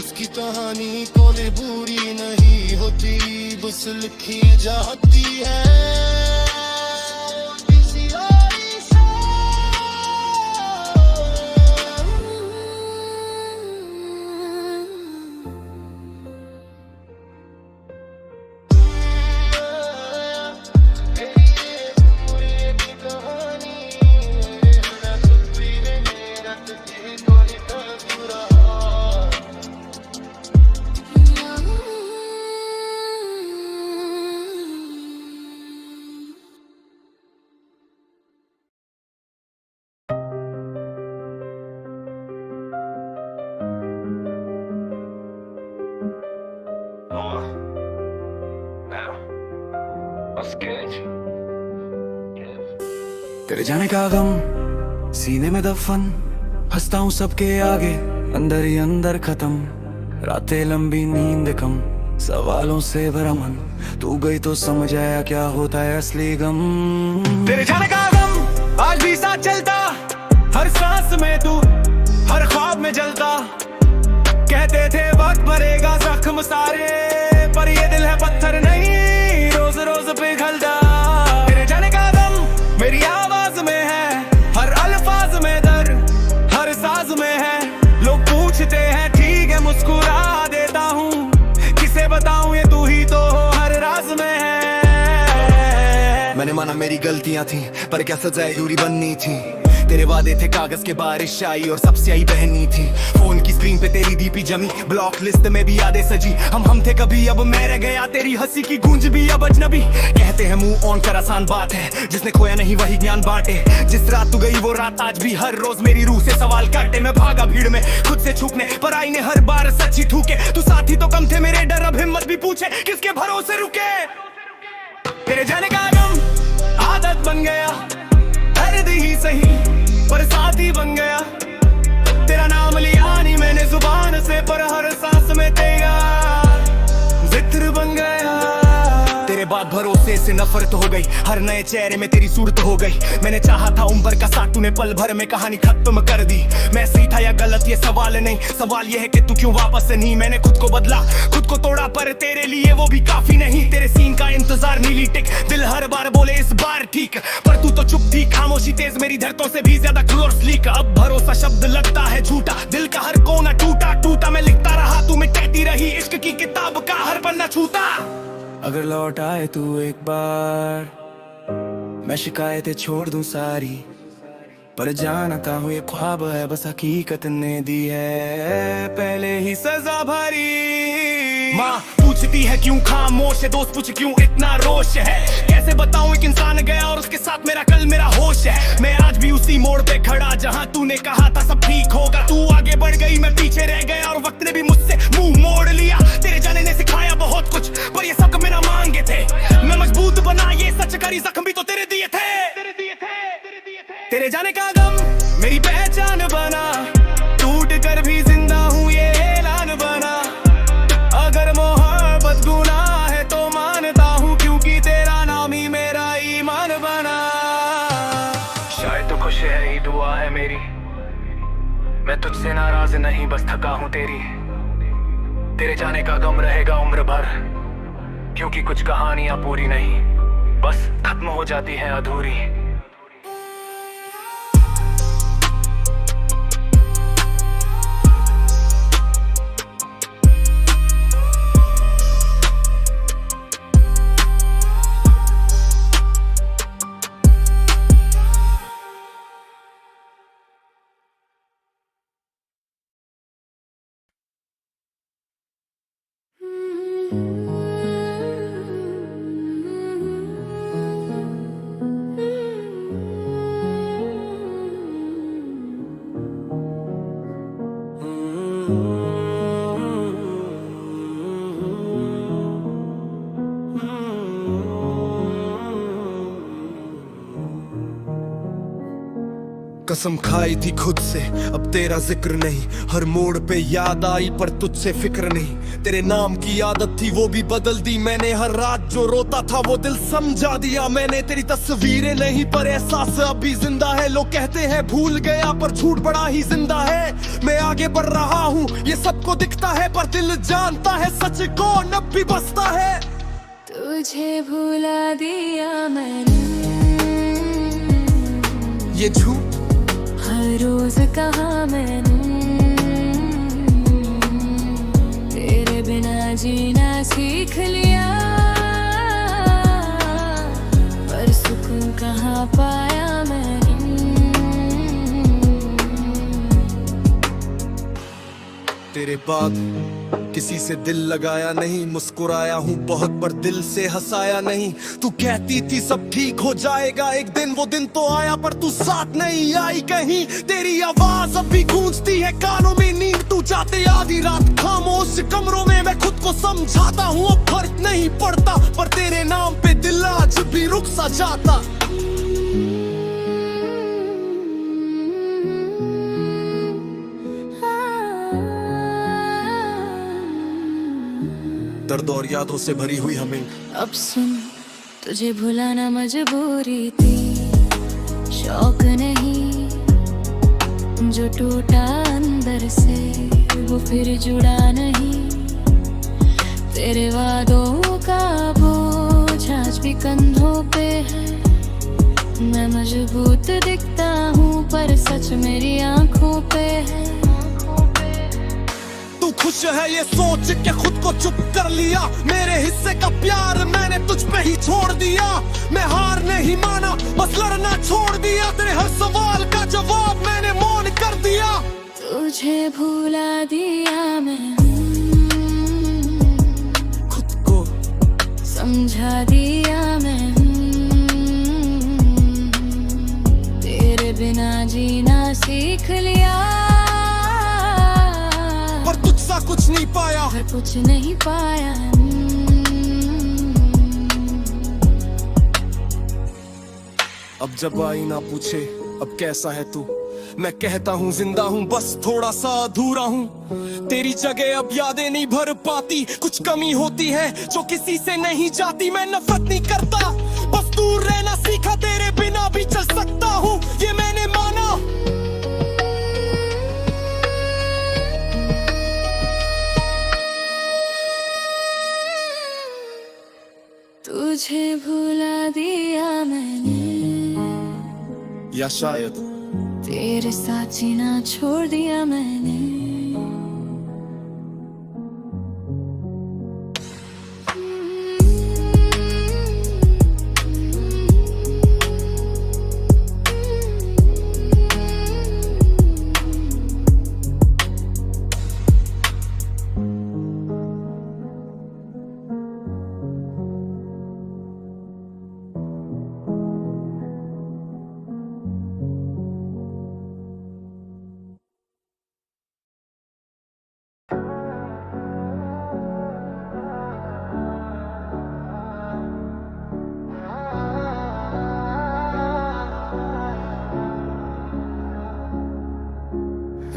उसकी कहानी कोई बुरी नहीं होती, बस लिखी जाती है। तेरे जाने का गम सीने में दफन, हंसता हूँ सबके आगे अंदर ही अंदर खत्म। रातें लंबी नींद कम, सवालों से भरा मन। तू गई तो समझ आया क्या होता है असली गम। तेरे जाने का गम आज भी साथ चलता, हर सांस में तू हर ख्वाब में जलता। कहते थे वक्त भरेगा जख्म सारे, पर ये दिल है पत्थर नहीं रोज रोज पिघलता। तेरे जाने का गम मेरी आवाज में है, हर अल्फाज में दर्द हर साज में है। लोग पूछते हैं ठीक है मुस्कुरा देता हूँ, किसे बताऊं ये तू ही तो हो हर राज में है। मैंने माना मेरी गलतियां थी पर क्या सजाए दूरी बननी थी। तेरे वादे थे कागज के बारिश आई और सबसे आई बहनी थी। फोन की स्क्रीन पे तेरी डीपी जमी, ब्लॉक लिस्ट में भी यादें सजी। हम थे कभी अब मैं रह गया, तेरी हंसी की गूंज भी अब अजनबी। कहते हैं मुंह ऑन कर आसान बात है, जिसने खोया नहीं वही ज्ञान बांटे। जिस रात तू गई वो रात आज भी हर रोज मेरी रूह से सवाल काटे। मैं भागा भीड़ में खुद से छुपने, पर आई ने हर बार सच्ची ठूके। तू साथी तो कम थे मेरे, डर अब हिम्मत भी पूछे किसके भरोसे रुके। तेरे जाने का गम आदत बन गया, दर्द ही सही पर साथी बन गया। तेरा नाम लिया नहीं मैंने जुबान से, पर हर सांस में तेरा जिक्र बन गया। तेरे बाद भरोसे रिश्ते से नफरत हो गई, हर नए चेहरे में तेरी सूरत हो गई। मैंने चाहा था उम्र का साथ, तूने पल भर में कहानी खत्म कर दी। मैं सही था या गलत ये सवाल नहीं, सवाल ये है कि तू क्यों वापस से नहीं। मैंने खुद को बदला, खुद को तोड़ा, पर तेरे लिए वो भी काफी नहीं। तेरे सीन का इंतजार नीली टिक, दिल हर बार बोले इस बार ठीक, पर तू तो चुप थी। खामोशी तेज मेरी धरतों से भी ज्यादा क्रूर स्लीक। अब भरोसा शब्द लगता है झूठा, दिल का हर कोना टूटा टूटा। मैं लिखता रहा, तू मिटाती रही, इश्क की किताब का हर पन्ना छूटा। अगर लौट आए तू एक बार, मैं शिकायतें छोड़ दूं सारी, पर जानता हूँ ये ख्वाब है, बस हकीकत ने दी है पहले ही सजा भरी। माँ पूछती है क्यों खामोश है, दोस्त पूछे क्यों इतना रोष है। कैसे बताऊं एक इंसान गया और उसके साथ मेरा कल मेरा होश है। मैं आज भी उसी मोड़ पे खड़ा जहाँ तूने कहा था सब ठीक होगा। तू आगे बढ़ गई, मैं पीछे रह गया, और वक्त ने भी मुझसे मुंह मोड़ लिया। तेरे जाने ने सिखाया बहुत कुछ, पर ये सब मेरा मांगे थे। मैं मजबूत बना, ये सच करी, जख्म भी तो तेरे दिए थे। तेरे जाने का गम मेरी पहचान बना, टूट कर भी जिंदा हूँ ये ऐलान बना। अगर मोहब्बत गुनाह है तो मानता हूँ, क्योंकि तेरा नाम ही मेरा ईमान बना। शायद तो खुश है ही दुआ है मेरी, मैं तुझसे नाराज नहीं, बस थका हूँ तेरे जाने का गम रहेगा उम्र भर। क्योंकि कुछ कहानियां पूरी नहीं, बस खत्म हो जाती हैं अधूरी। कसम खाई थी खुद से अब तेरा जिक्र नहीं, हर मोड़ पे याद आई पर तुझसे फिक्र नहीं। तेरे नाम की आदत थी वो भी बदल दी मैंने, हर रात जो रोता था वो दिल समझा दिया मैंने। तेरी तस्वीरें नहीं पर एहसास अभी जिंदा है। लोग कहते हैं भूल गया पर झूठ बड़ा ही जिंदा है। मैं आगे बढ़ रहा हूँ ये सबको दिखता है, पर दिल जानता है सच कौन अब भी बसता है। तुझे भुला दिया मैंने, ये झूठ हर रोज कहा मैंने, तेरे बिना जीना सीख लिया, पर सुकून कहाँ पाया मैंने। तेरे बाद किसी से दिल लगाया नहीं, मुस्कुराया हूँ बहुत पर दिल से हंसाया नहीं। तू कहती थी सब ठीक हो जाएगा एक दिन, वो दिन तो आया पर तू साथ नहीं आई कहीं। तेरी आवाज अब भी गूंजती है कानों में, नींद तू जाते आधी रात खामोश कमरों में। मैं खुद को समझाता हूँ अब फर्क नहीं पड़ता, पर तेरे नाम पे दिल आज भी रुक सा जाता। दर्द और यादों से भरी हुई हमें अब सुन, तुझे भुलाना मजबूरी थी, शौक नहीं। जो टूटा अंदर से वो फिर जुड़ा नहीं। तेरे वादों का बोझ आज भी कंधों पे है। मैं मजबूत दिखता हूँ पर सच मेरी आंखों पे है। तू खुश है ये सोच के खुद को चुप कर लिया, मेरे हिस्से का प्यार मैंने तुझ पे ही छोड़ दिया। मैं हार नहीं माना बस लड़ना छोड़ दिया, तेरे हर सवाल का जवाब मैंने मौन कर दिया। तुझे भुला दिया मैं, खुद को समझा दिया मैं, तेरे बिना जीना सीख लिया, पर तुझसा कुछ नहीं पाया, पर कुछ नहीं पाया। अब जब आई ना पूछे अब कैसा है तू, मैं कहता हूँ जिंदा हूँ, बस थोड़ा सा अधूरा हूँ। तेरी जगह अब यादें नहीं भर पाती, कुछ कमी होती है जो किसी से नहीं जाती। मैं नफरत नहीं करता, बस दूर रहना सीखा, तेरे बिना भी चल सकता हूँ, ये मैंने माना। तुझे भुला दिया मैंने, या शायद तेरे साथ जीना छोड़ दिया मैंने।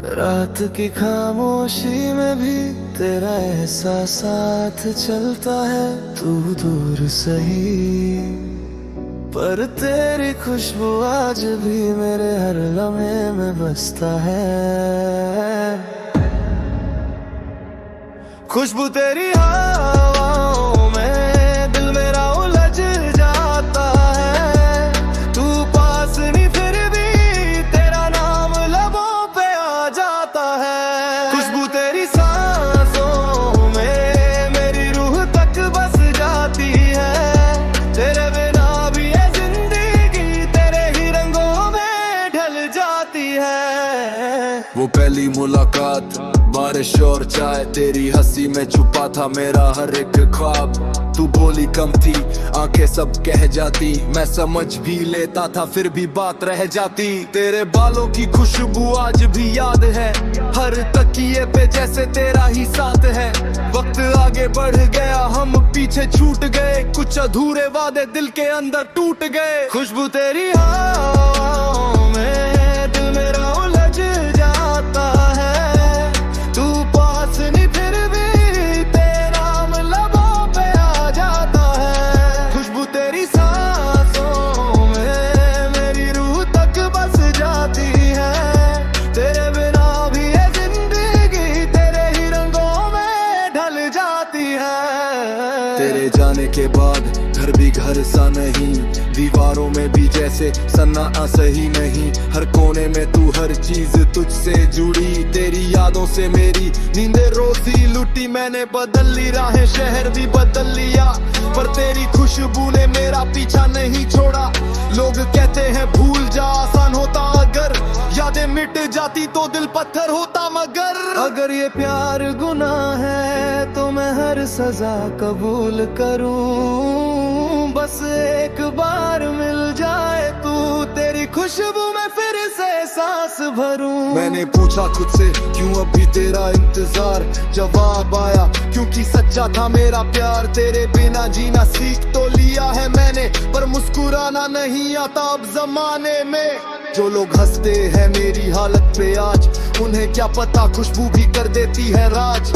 रात की खामोशी में भी तेरा एहसास साथ चलता है। तू दूर सही पर तेरी खुशबू आज भी मेरे हर लम्हे में बसता है। खुशबू तेरी हवाओं में दिल मेरा उलझ जाता है। तू पास नहीं फिर भी तेरा नाम लबों पे आ जाता है। खुशबू तेरी सांसों में मेरी रूह तक बस जाती है। तेरे बिना भी ये जिंदगी तेरे ही रंगों में ढल जाती है। वो पहली मुलाकात, बारिश और चाय, तेरी हंसी में छुपा था मेरा हर एक ख्वाब। तू बोली कम थी, आंखें सब कह जाती, मैं समझ भी लेता था फिर भी बात रह जाती। तेरे बालों की खुशबू आज भी याद है, हर तकिए पे जैसे तेरा ही साथ है। वक्त आगे बढ़ गया, हम पीछे छूट गए, कुछ अधूरे वादे दिल के अंदर टूट गए। खुशबू तेरी हवाओं में दिल मेरा उलझ जाता है। तू पास नहीं फिर भी तेरा नाम लबों पे आ जाता है। खुशबू तेरी सांसों में मेरी रूह तक बस जाती है। तेरे बिना भी ये जिंदगी तेरे ही रंगों में ढल जाती है। तेरे जाने के बाद घर भी घर सा नहीं, दीवारों में भी जैसे सन्नाटा सही नहीं। हर कोने में तू, हर चीज तुझसे जुड़ी, तेरी यादों से मेरी नींदें रोजी लुटी। मैंने बदल ली राहें, शहर भी बदल लिया, पर तेरी खुशबू ने मेरा पीछा नहीं छोड़ा। लोग कहते हैं भूल जा, आसान होता अगर यादें मिट जाती तो दिल पत्थर होता। मगर अगर ये प्यार गुनाह है तो मैं हर सजा कबूल करूं। बस एक बार मिल जाए तू, तेरी खुशबू में फिर से सांस भरूं। मैंने पूछा खुद से क्यों अभी तेरा इंतजार, जवाब आया क्योंकि सच्चा था मेरा प्यार। तेरे बिना जीना सीख तो लिया है मैंने, पर मुस्कुराना नहीं आता अब जमाने में। जो लोग हंसते हैं मेरी हालत पे आज, उन्हें क्या पता खुशबू भी कर देती है राज।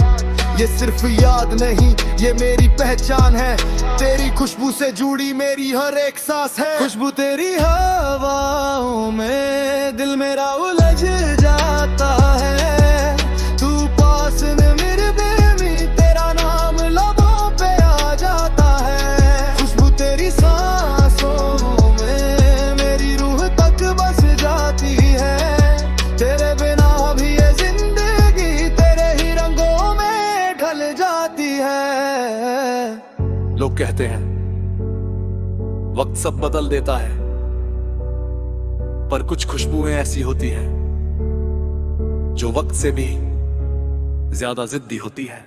ये सिर्फ याद नहीं, ये मेरी पहचान है, तेरी खुशबू से जुड़ी मेरी हर एक सांस है। खुशबू तेरी हवाओं में दिल मेरा उलझ जाता है। तू पास न मेरे बेमी तेरा नाम लबों पे आ जाता है। खुशबू तेरी सांसों में मेरी रूह तक बस जाती है। तेरे बिना भी ये जिंदगी तेरे ही रंगों में ढल जाती है। लोग कहते हैं वक्त सब बदल देता है, पर कुछ खुशबुएं ऐसी होती हैं जो वक्त से भी ज्यादा जिद्दी होती है।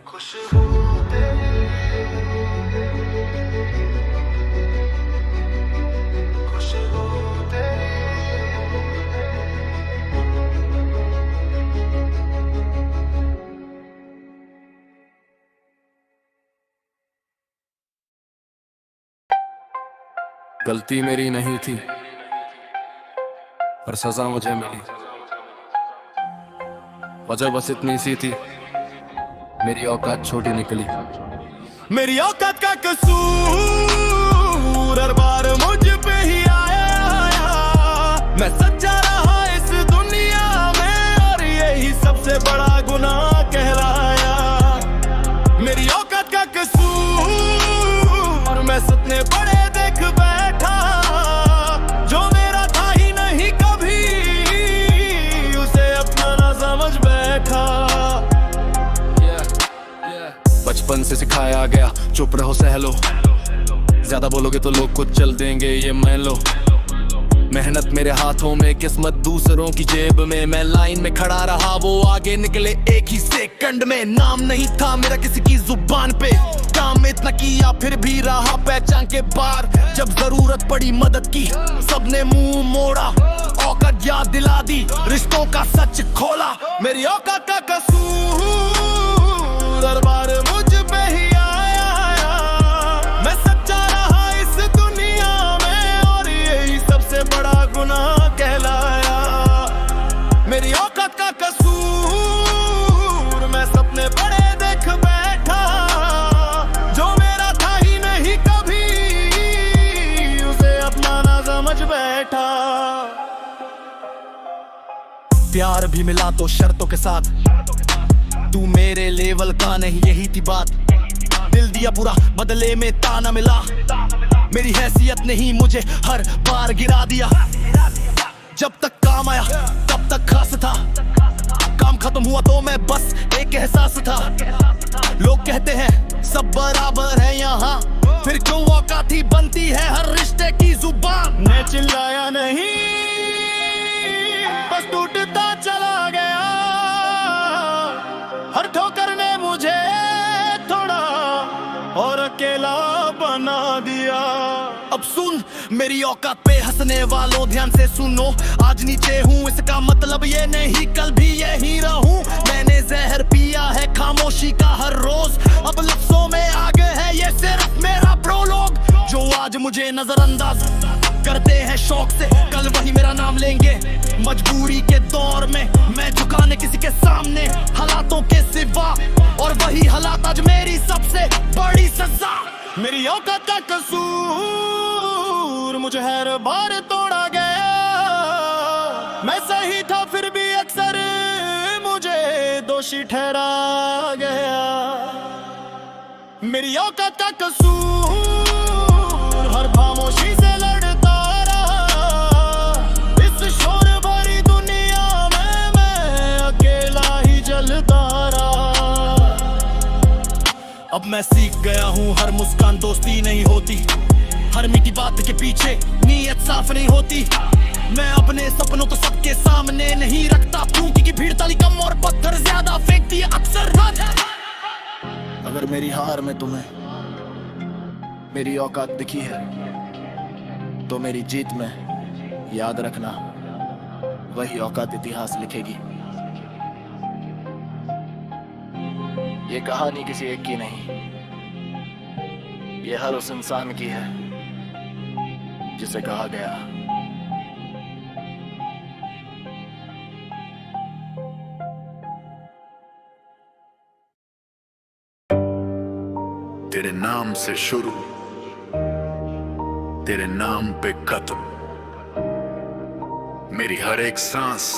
गलती मेरी नहीं थी, पर सजा मुझे मिली। वजह बस इतनी सी थी, मेरी औकात छोटी निकली। मेरी औकात का कसूर हर बार मुझ पे ही आया। मैं सच्चा रहा इस दुनिया में और यही सबसे बड़ा गुनाह कहलाया। मेरी औकात का कसूर मैं सपने बड़े देख बैठा, जो मेरा था ही नहीं कभी उसे अपना ना समझ बैठा। बचपन से सिखाया गया चुप रहो सह लो, ज्यादा बोलोगे तो लोग कुछ चल देंगे ये मान लो। मेहनत मेरे हाथों में, किस्मत दूसरों की जेब में। मैं लाइन में खड़ा रहा, वो आगे निकले एक ही सेकंड में। नाम नहीं था मेरा किसी की जुबान पे, काम इतना किया फिर भी रहा पहचान के बाहर। जब जरूरत पड़ी मदद की सबने मुंह मोड़ा, औकात याद दिला दी, रिश्तों का सच खोला। मेरी औकात का कसूर हर बार मुझ पे ही आया। मैं सच्चा रहा इस दुनिया में और यही सबसे बड़ा गुनाह कहलाया। मेरी औकात का कसूर मैं सपने बड़े देख बैठा, जो मेरा था ही नहीं कभी उसे अपना ना समझ बैठा। प्यार भी मिला तो शर्तों के साथ, तू मेरे लेवल का नहीं यही थी बात। दिल दिया पूरा बदले में ताना मिला, मेरी हैसियत नहीं मुझे हर बार गिरा दिया। जब तक काम आया तब तक खास था, काम खत्म हुआ तो मैं बस एक एहसास था। लोग कहते हैं सब बराबर है यहाँ, फिर क्यों औकात ही बनती है हर रिश्ते की जुबान। मैं चिल्लाया नहीं, बस टूटता चला गया। हर ठोकर ने मुझे थोड़ा और अकेला बना दिया। अब सुन मेरी औकात पे हंसने वालों ध्यान से सुनो, आज नीचे हूँ इसका मतलब ये नहीं कल भी यही रहूं। मैंने जहर पिया है खामोशी का हर रोज, अब लफ्जों में आगे है ये सिर्फ मेरा प्रोलॉग। जो आज मुझे नजरअंदाज करते हैं शौक से, कल वही मेरा नाम लेंगे। मजबूरी के दौर में मैं झुकाने किसी के सामने हालातों के सिवा, और वही हालात आज मेरी सबसे बड़ी सजा। मेरी औकात का कसूर मुझे हर बार तोड़ा गया। मैं सही था फिर भी अक्सर मुझे दोषी ठहरा गया। मेरी औकात का कसूर हर खामोशी से लड़ता रहा, इस शोर भरी दुनिया में मैं अकेला ही जलता रहा। अब मैं सीख गया हूँ हर मुस्कान दोस्ती नहीं होती, हर मीठी बात के पीछे नीयत साफ नहीं होती। मैं अपने सपनों तो सबके सामने नहीं रखता, क्योंकि भीड़ ताली कम और पत्थर ज्यादा फेंकती है अक्सर। अगर मेरी हार में तुम्हें मेरी औकात दिखी है तो मेरी जीत में याद रखना वही औकात इतिहास लिखेगी। ये कहानी किसी एक की नहीं, ये हर उस इंसान की है जिसे कहा गया तेरे नाम से शुरू, तेरे नाम पे खत्म। मेरी हर एक सांस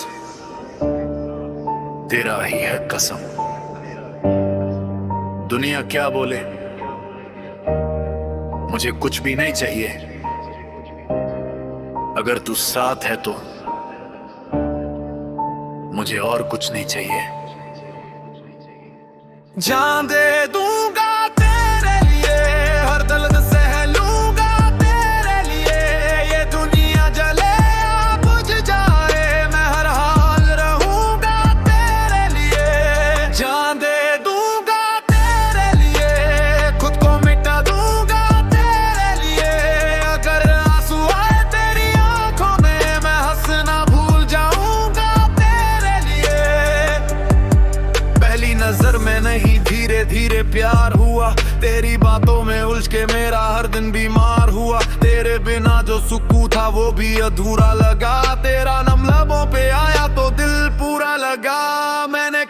तेरा ही है कसम। दुनिया क्या बोले मुझे कुछ भी नहीं चाहिए, अगर तू साथ है तो मुझे और कुछ नहीं चाहिए। जान दे दूंगा तेरे लिए, हर दर्द सह लूंगा तेरे लिए। ये दुनिया जले या बुझ जाए, मैं हर हाल रहूंगा तेरे लिए। जान दे दूंगा तेरे लिए, खुद को मिटा दूंगा तेरे लिए। अगर आंसू आए तेरी आंखों में, मैं हंसना भूल जाऊंगा तेरे लिए। पहली नजर में नहीं धीरे धीरे प्यार हुआ, तेरी बातों में उलझ के मेरा हर दिन बीमार हुआ। तेरे बिना जो सुकून था वो भी अधूरा लगा, तेरा नम लबों पे आया तो दिल पूरा लगा। मैंने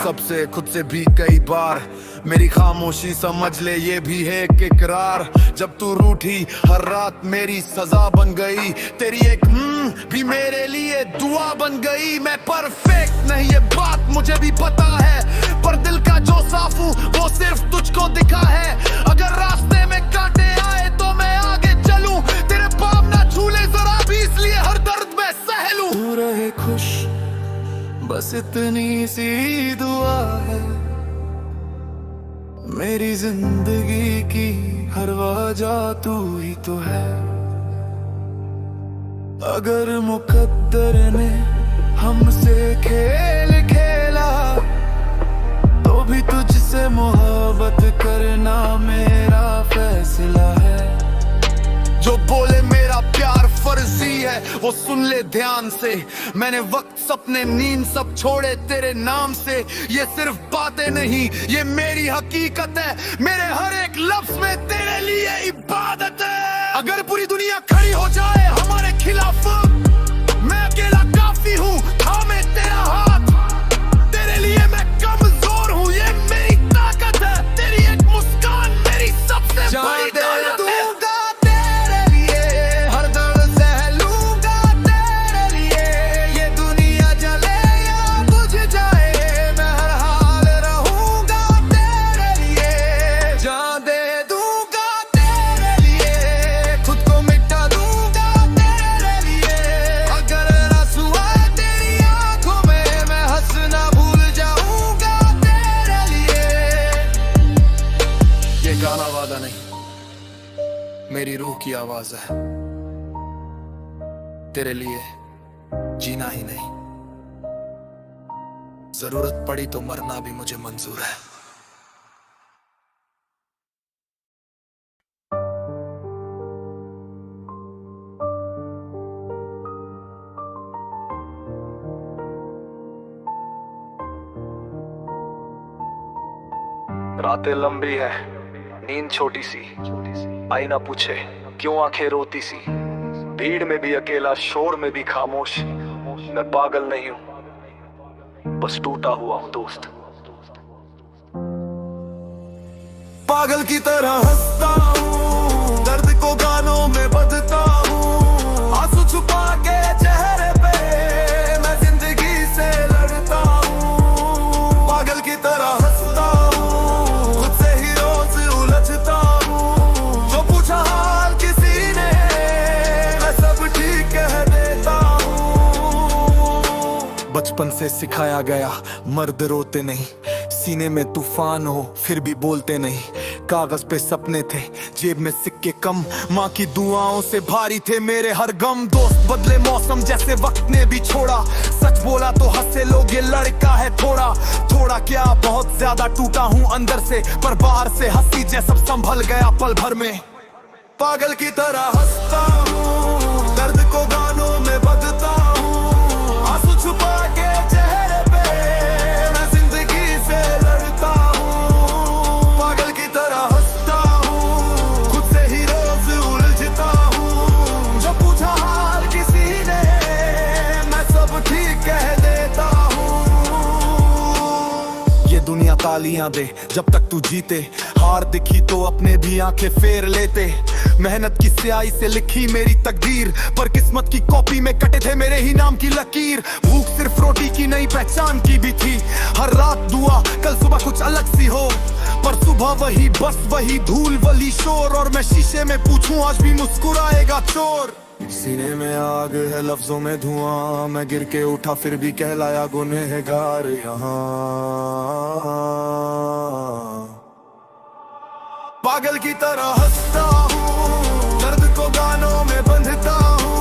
सबसे खुद से भी कई बार। मेरी खामोशी समझ ले ये भी है एक इकरार। जब तू रूठी हर रात मेरी सजा बन गई, तेरी एक भी मेरे लिए दुआ बन गई। मैं परफेक्ट नहीं ये बात मुझे भी पता है, पर दिल का जो साफ हूँ वो सिर्फ तुझको दिखा है। अगर रास्ते में कांटे आए तो मैं आगे चलूं, तेरे पाँव ना छूले जरा भी इसलिए हर दर्द मैं सह लूं। तू रहे खुश बस इतनी सी दुआ है, मेरी जिंदगी की हर वजह तू ही तो है। अगर मुकद्दर ने हमसे खेल खेला तो भी तुझसे मोहब्बत करना मेरा फैसला है। जो बोले मेरा प्यार फर्जी है वो सुन ले ध्यान से। मैंने वक्त सपने नींद सब छोड़े तेरे नाम से। ये सिर्फ बातें नहीं ये मेरी हकीकत है, मेरे हर एक लफ्ज में तेरे लिए इबादत है। अगर पूरी दुनिया खड़ी हो जाए हमारे खिलाफ, मैं अकेला काफी हूँ थामे तेरा हाथ। तेरे लिए मैं कमजोर हूँ ये मेरी ताकत है, तेरी एक मुस्कान मेरी सबसे बड़ी दौलत है। गाना वादा नहीं मेरी रूह की आवाज है, तेरे लिए जीना ही नहीं, जरूरत पड़ी तो मरना भी मुझे मंजूर है। रातें लंबी है नींद छोटी सी, आईना पूछे क्यों आंखें रोती सी। भीड़ में भी अकेला शोर में भी खामोश, मैं पागल नहीं हूं बस टूटा हुआ हूं दोस्त। पागल की तरह हंसता हूँ, दर्द को गानों में बदता हूँ। आंसू छुपा के चेहरे पे मैं जिंदगी से लड़ता हूँ। पागल की तरह हंसता हूँ, खुद से ही रोज उलझता हूँ। जो पूछा हाल किसी ने मैं सब ठीक कह देता हूँ। बचपन से सिखाया गया मर्द रोते नहीं, सीने में तूफान हो फिर भी बोलते नहीं। कागज पे सपने थे जेब में सिक्के कम, माँ की दुआओं से भारी थे मेरे हर गम। दोस्त बदले मौसम जैसे वक्त ने भी छोड़ा, सच बोला तो हंसे लोग ये लड़का है थोड़ा थोड़ा क्या बहुत ज्यादा टूटा हूँ अंदर से, पर बाहर से हंसी जैसा संभल गया पल भर में। पागल की तरह हंसता हूँ, दर्द को गानों में बदता हूँ। आंसू छुपा के चेहरे पे मैं जिंदगी से लड़ता हूँ। पागल की तरह हंसता हूँ, खुद से ही रोज उलझता हूँ। जो पूछा हाल किसी ने मैं सब ठीक कह देता हूँ। ये दुनिया तालियां दे जब तक तू जीते, हार दिखी तो अपने भी आंखें फेर लेते। मेहनत की स्याही से लिखी मेरी तकदीर, पर किस्मत की कॉपी में कटे थे मेरे ही नाम की लकीर। भूख सिर्फ रोटी की नहीं पहचान की भी थी, हर रात दुआ कल सुबह कुछ अलग सी हो, पर सुबह वही बस वही धूल वही शोर। और मैं शीशे में पूछूं आज भी मुस्कुराएगा चोर। सीने में आग है लफ्जों में धुआं, मैं गिर के उठा फिर भी कहलाया गुनहगार यहाँ। पागल की तरह हंसता हूँ, दर्द को गानों में बंधता हूँ।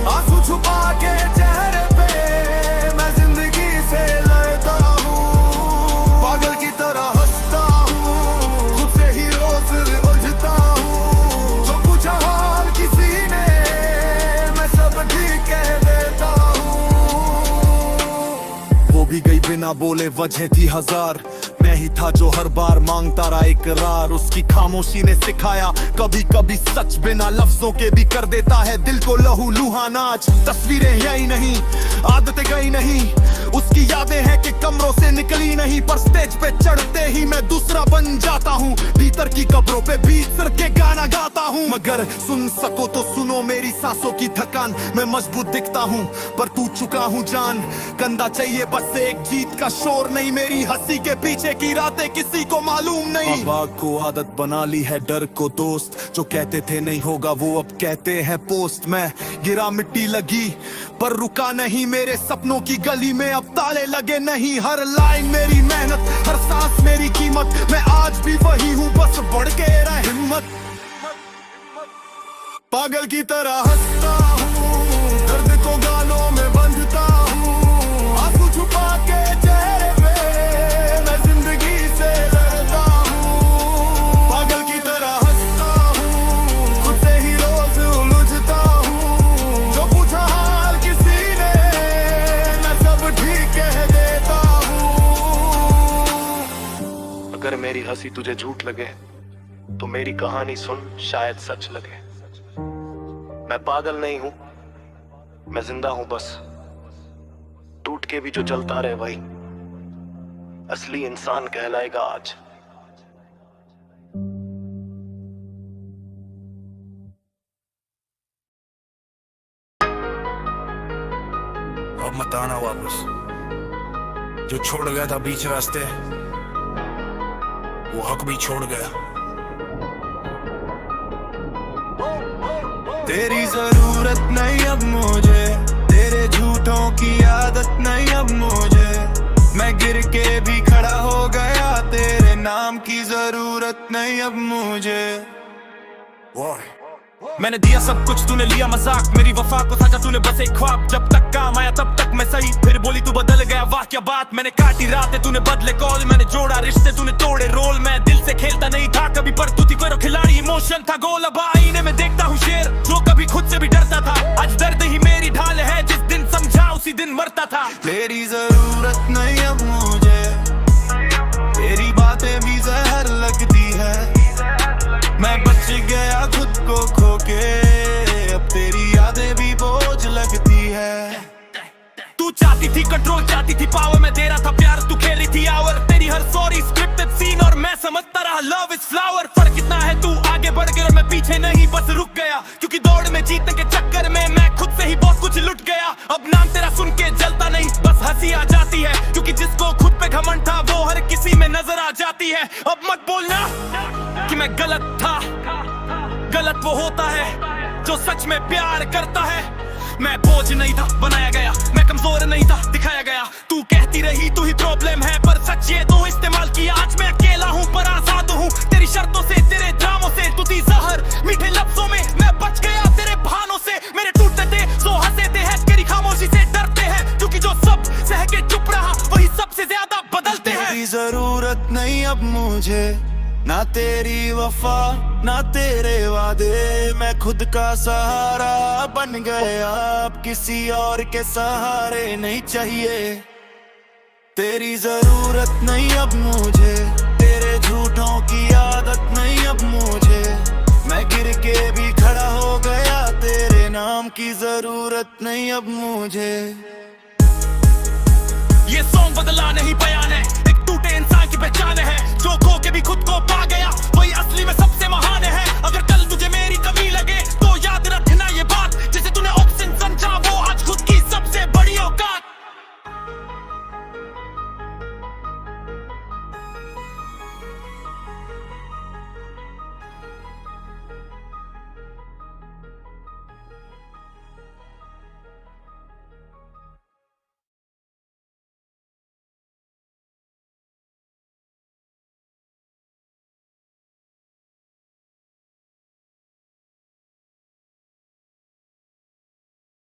आंसू छुपा के चेहरे पे मैं जिंदगी से लड़ता हूँ। पागल की तरह हंसता हूँ, खुद से ही रोज उलझता हूँ। जो पूछा हाल किसी ने मैं सब ठीक कह देता हूँ। वो भी गई बिना बोले वजह थी हजार, मैं ही था जो हर बार मांगता रहा इकरार। उसकी खामोशी ने सिखाया कभी कभी सच बिना लफ्जों के भी कर देता है दिल को लहू लुहान। आज तस्वीरें यही नहीं आदतें गई नहीं, उसकी यादें हैं कि कमरों से निकली नहीं, पर स्टेज पे चढ़ते ही मैं दूसरा बन जाता हूँ। भीतर की कब्रों पे बीच सर के गाना गाता हूँ। मगर सुन सको तो सुनो मेरी सांसों की थकान। मैं मजबूत दिखता हूँ पर टूट चुका हूँ जान। कंधा चाहिए बस एक जीत का शोर नहीं, मेरी हंसी के पीछे की रातें किसी को मालूम नहीं। बाग को आदत बना ली है डर को दोस्त, जो कहते थे नहीं होगा वो अब कहते हैं पोस्ट। मैं गिरा मिट्टी लगी पर रुका नहीं, मेरे सपनों की गली में अब ताले लगे नहीं। हर लाइन मेरी मेहनत, हर सांस मेरी कीमत, मैं आज भी वही हूँ बस बढ़ के रहा हिम्मत। पागल की तरह हंसता हूँ, दर्द को गालों में बंधता हूँ, आंसू छुपा के चेहरे पे मैं जिंदगी से लड़ता हूँ। पागल की तरह हंसता हूँ, खुद से ही रोज उलझता हूँ। जो पूछा हाल किसी ने मैं सब ठीक कह देता हूँ। अगर मेरी हंसी तुझे झूठ लगे तो मेरी कहानी सुन, शायद सच लगे। मैं पागल नहीं हूं, मैं जिंदा हूं बस। टूट के भी जो चलता रहे वही असली इंसान कहलाएगा आज। अब मत आना वापस, जो छोड़ गया था बीच रास्ते वो हक भी छोड़ गया। तेरी जरूरत नहीं अब मुझे, तेरे झूठों की आदत नहीं अब मुझे। मैं गिर के भी खड़ा हो गया, तेरे नाम की जरूरत नहीं अब मुझे। मैंने दिया सब कुछ, तूने लिया मजाक। मेरी वफा को साझा तूने बस एक ख्वाब। जब तक काम आया तब तक मैं सही, फिर बोली तू बदल गया, वाह क्या बात। मैंने काटी रातें, तूने बदले कॉल। मैंने जोड़ा रिश्ते, तूने तोड़े रोल। मैं दिल से खेलता नहीं था कभी, पर तू थी कोई खिलाड़ी, इमोशन था गोल। अब आईने में देखता हूँ शेर जो कभी खुद से भी डरता था। आज दर्द ही मेरी ढाल है, जिस दिन समझा उसी दिन मरता था। तेरी जरूरत नहीं अब मुझे, तेरी बातें भी जहर लगती है। मैं बच गया खुद को खो के, अब तेरी यादें भी बोझ लगती है। तू चाहती थी कंट्रोल, चाहती थी पावर, मैं दे रहा था प्यार, तू खेली थी आवर। तेरी हर सॉरी स्क्रिप्टेड सीन और मैं समझता रहा लव इज फ्लावर। फर्क इतना है तू आगे बढ़ गया और मैं पीछे नहीं बस रुक गया, क्योंकि दौड़ में जीतने के चक्कर में मैं खुद से ही बहुत कुछ लुट गया। अब नाम तेरा सुन के जलता नहीं, बस हंसी आ जाती है, क्योंकि जिसको खुद पे घमंड था वो हर किसी में नजर आ जाती है। अब मत बोलना कि मैं गलत था, गलत वो होता है जो सच में प्यार करता है। मैं बोझ नहीं था बनाया गया, मैं कमजोर नहीं था दिखाया गया। तू कहती रही तू ही प्रॉब्लम है, पर सच ये तो इस्तेमाल किया। आज मैं अकेला हूँ पर आजाद हूँ, तेरी शर्तों से तेरे ड्रामों से। तू थी जहर मीठे लफ्जों में, मैं बच गया तेरे बहानों से। मेरे टूटते थे जो हंसे थे, है तेरी खामोशी से डरते हैं, क्योंकि जो सब सह के चुप रहा वही सबसे ज्यादा बदलते हैं। तेरी जरूरत नहीं अब मुझे, ना तेरी वफा ना तेरे वादे। मैं खुद का सहारा बन गया, अब किसी और के सहारे नहीं चाहिए। तेरी जरूरत नहीं अब मुझे, तेरे झूठों की आदत नहीं अब मुझे। मैं गिर के भी खड़ा हो गया, तेरे नाम की जरूरत नहीं अब मुझे। ये सॉन्ग बदला नहीं बयान है,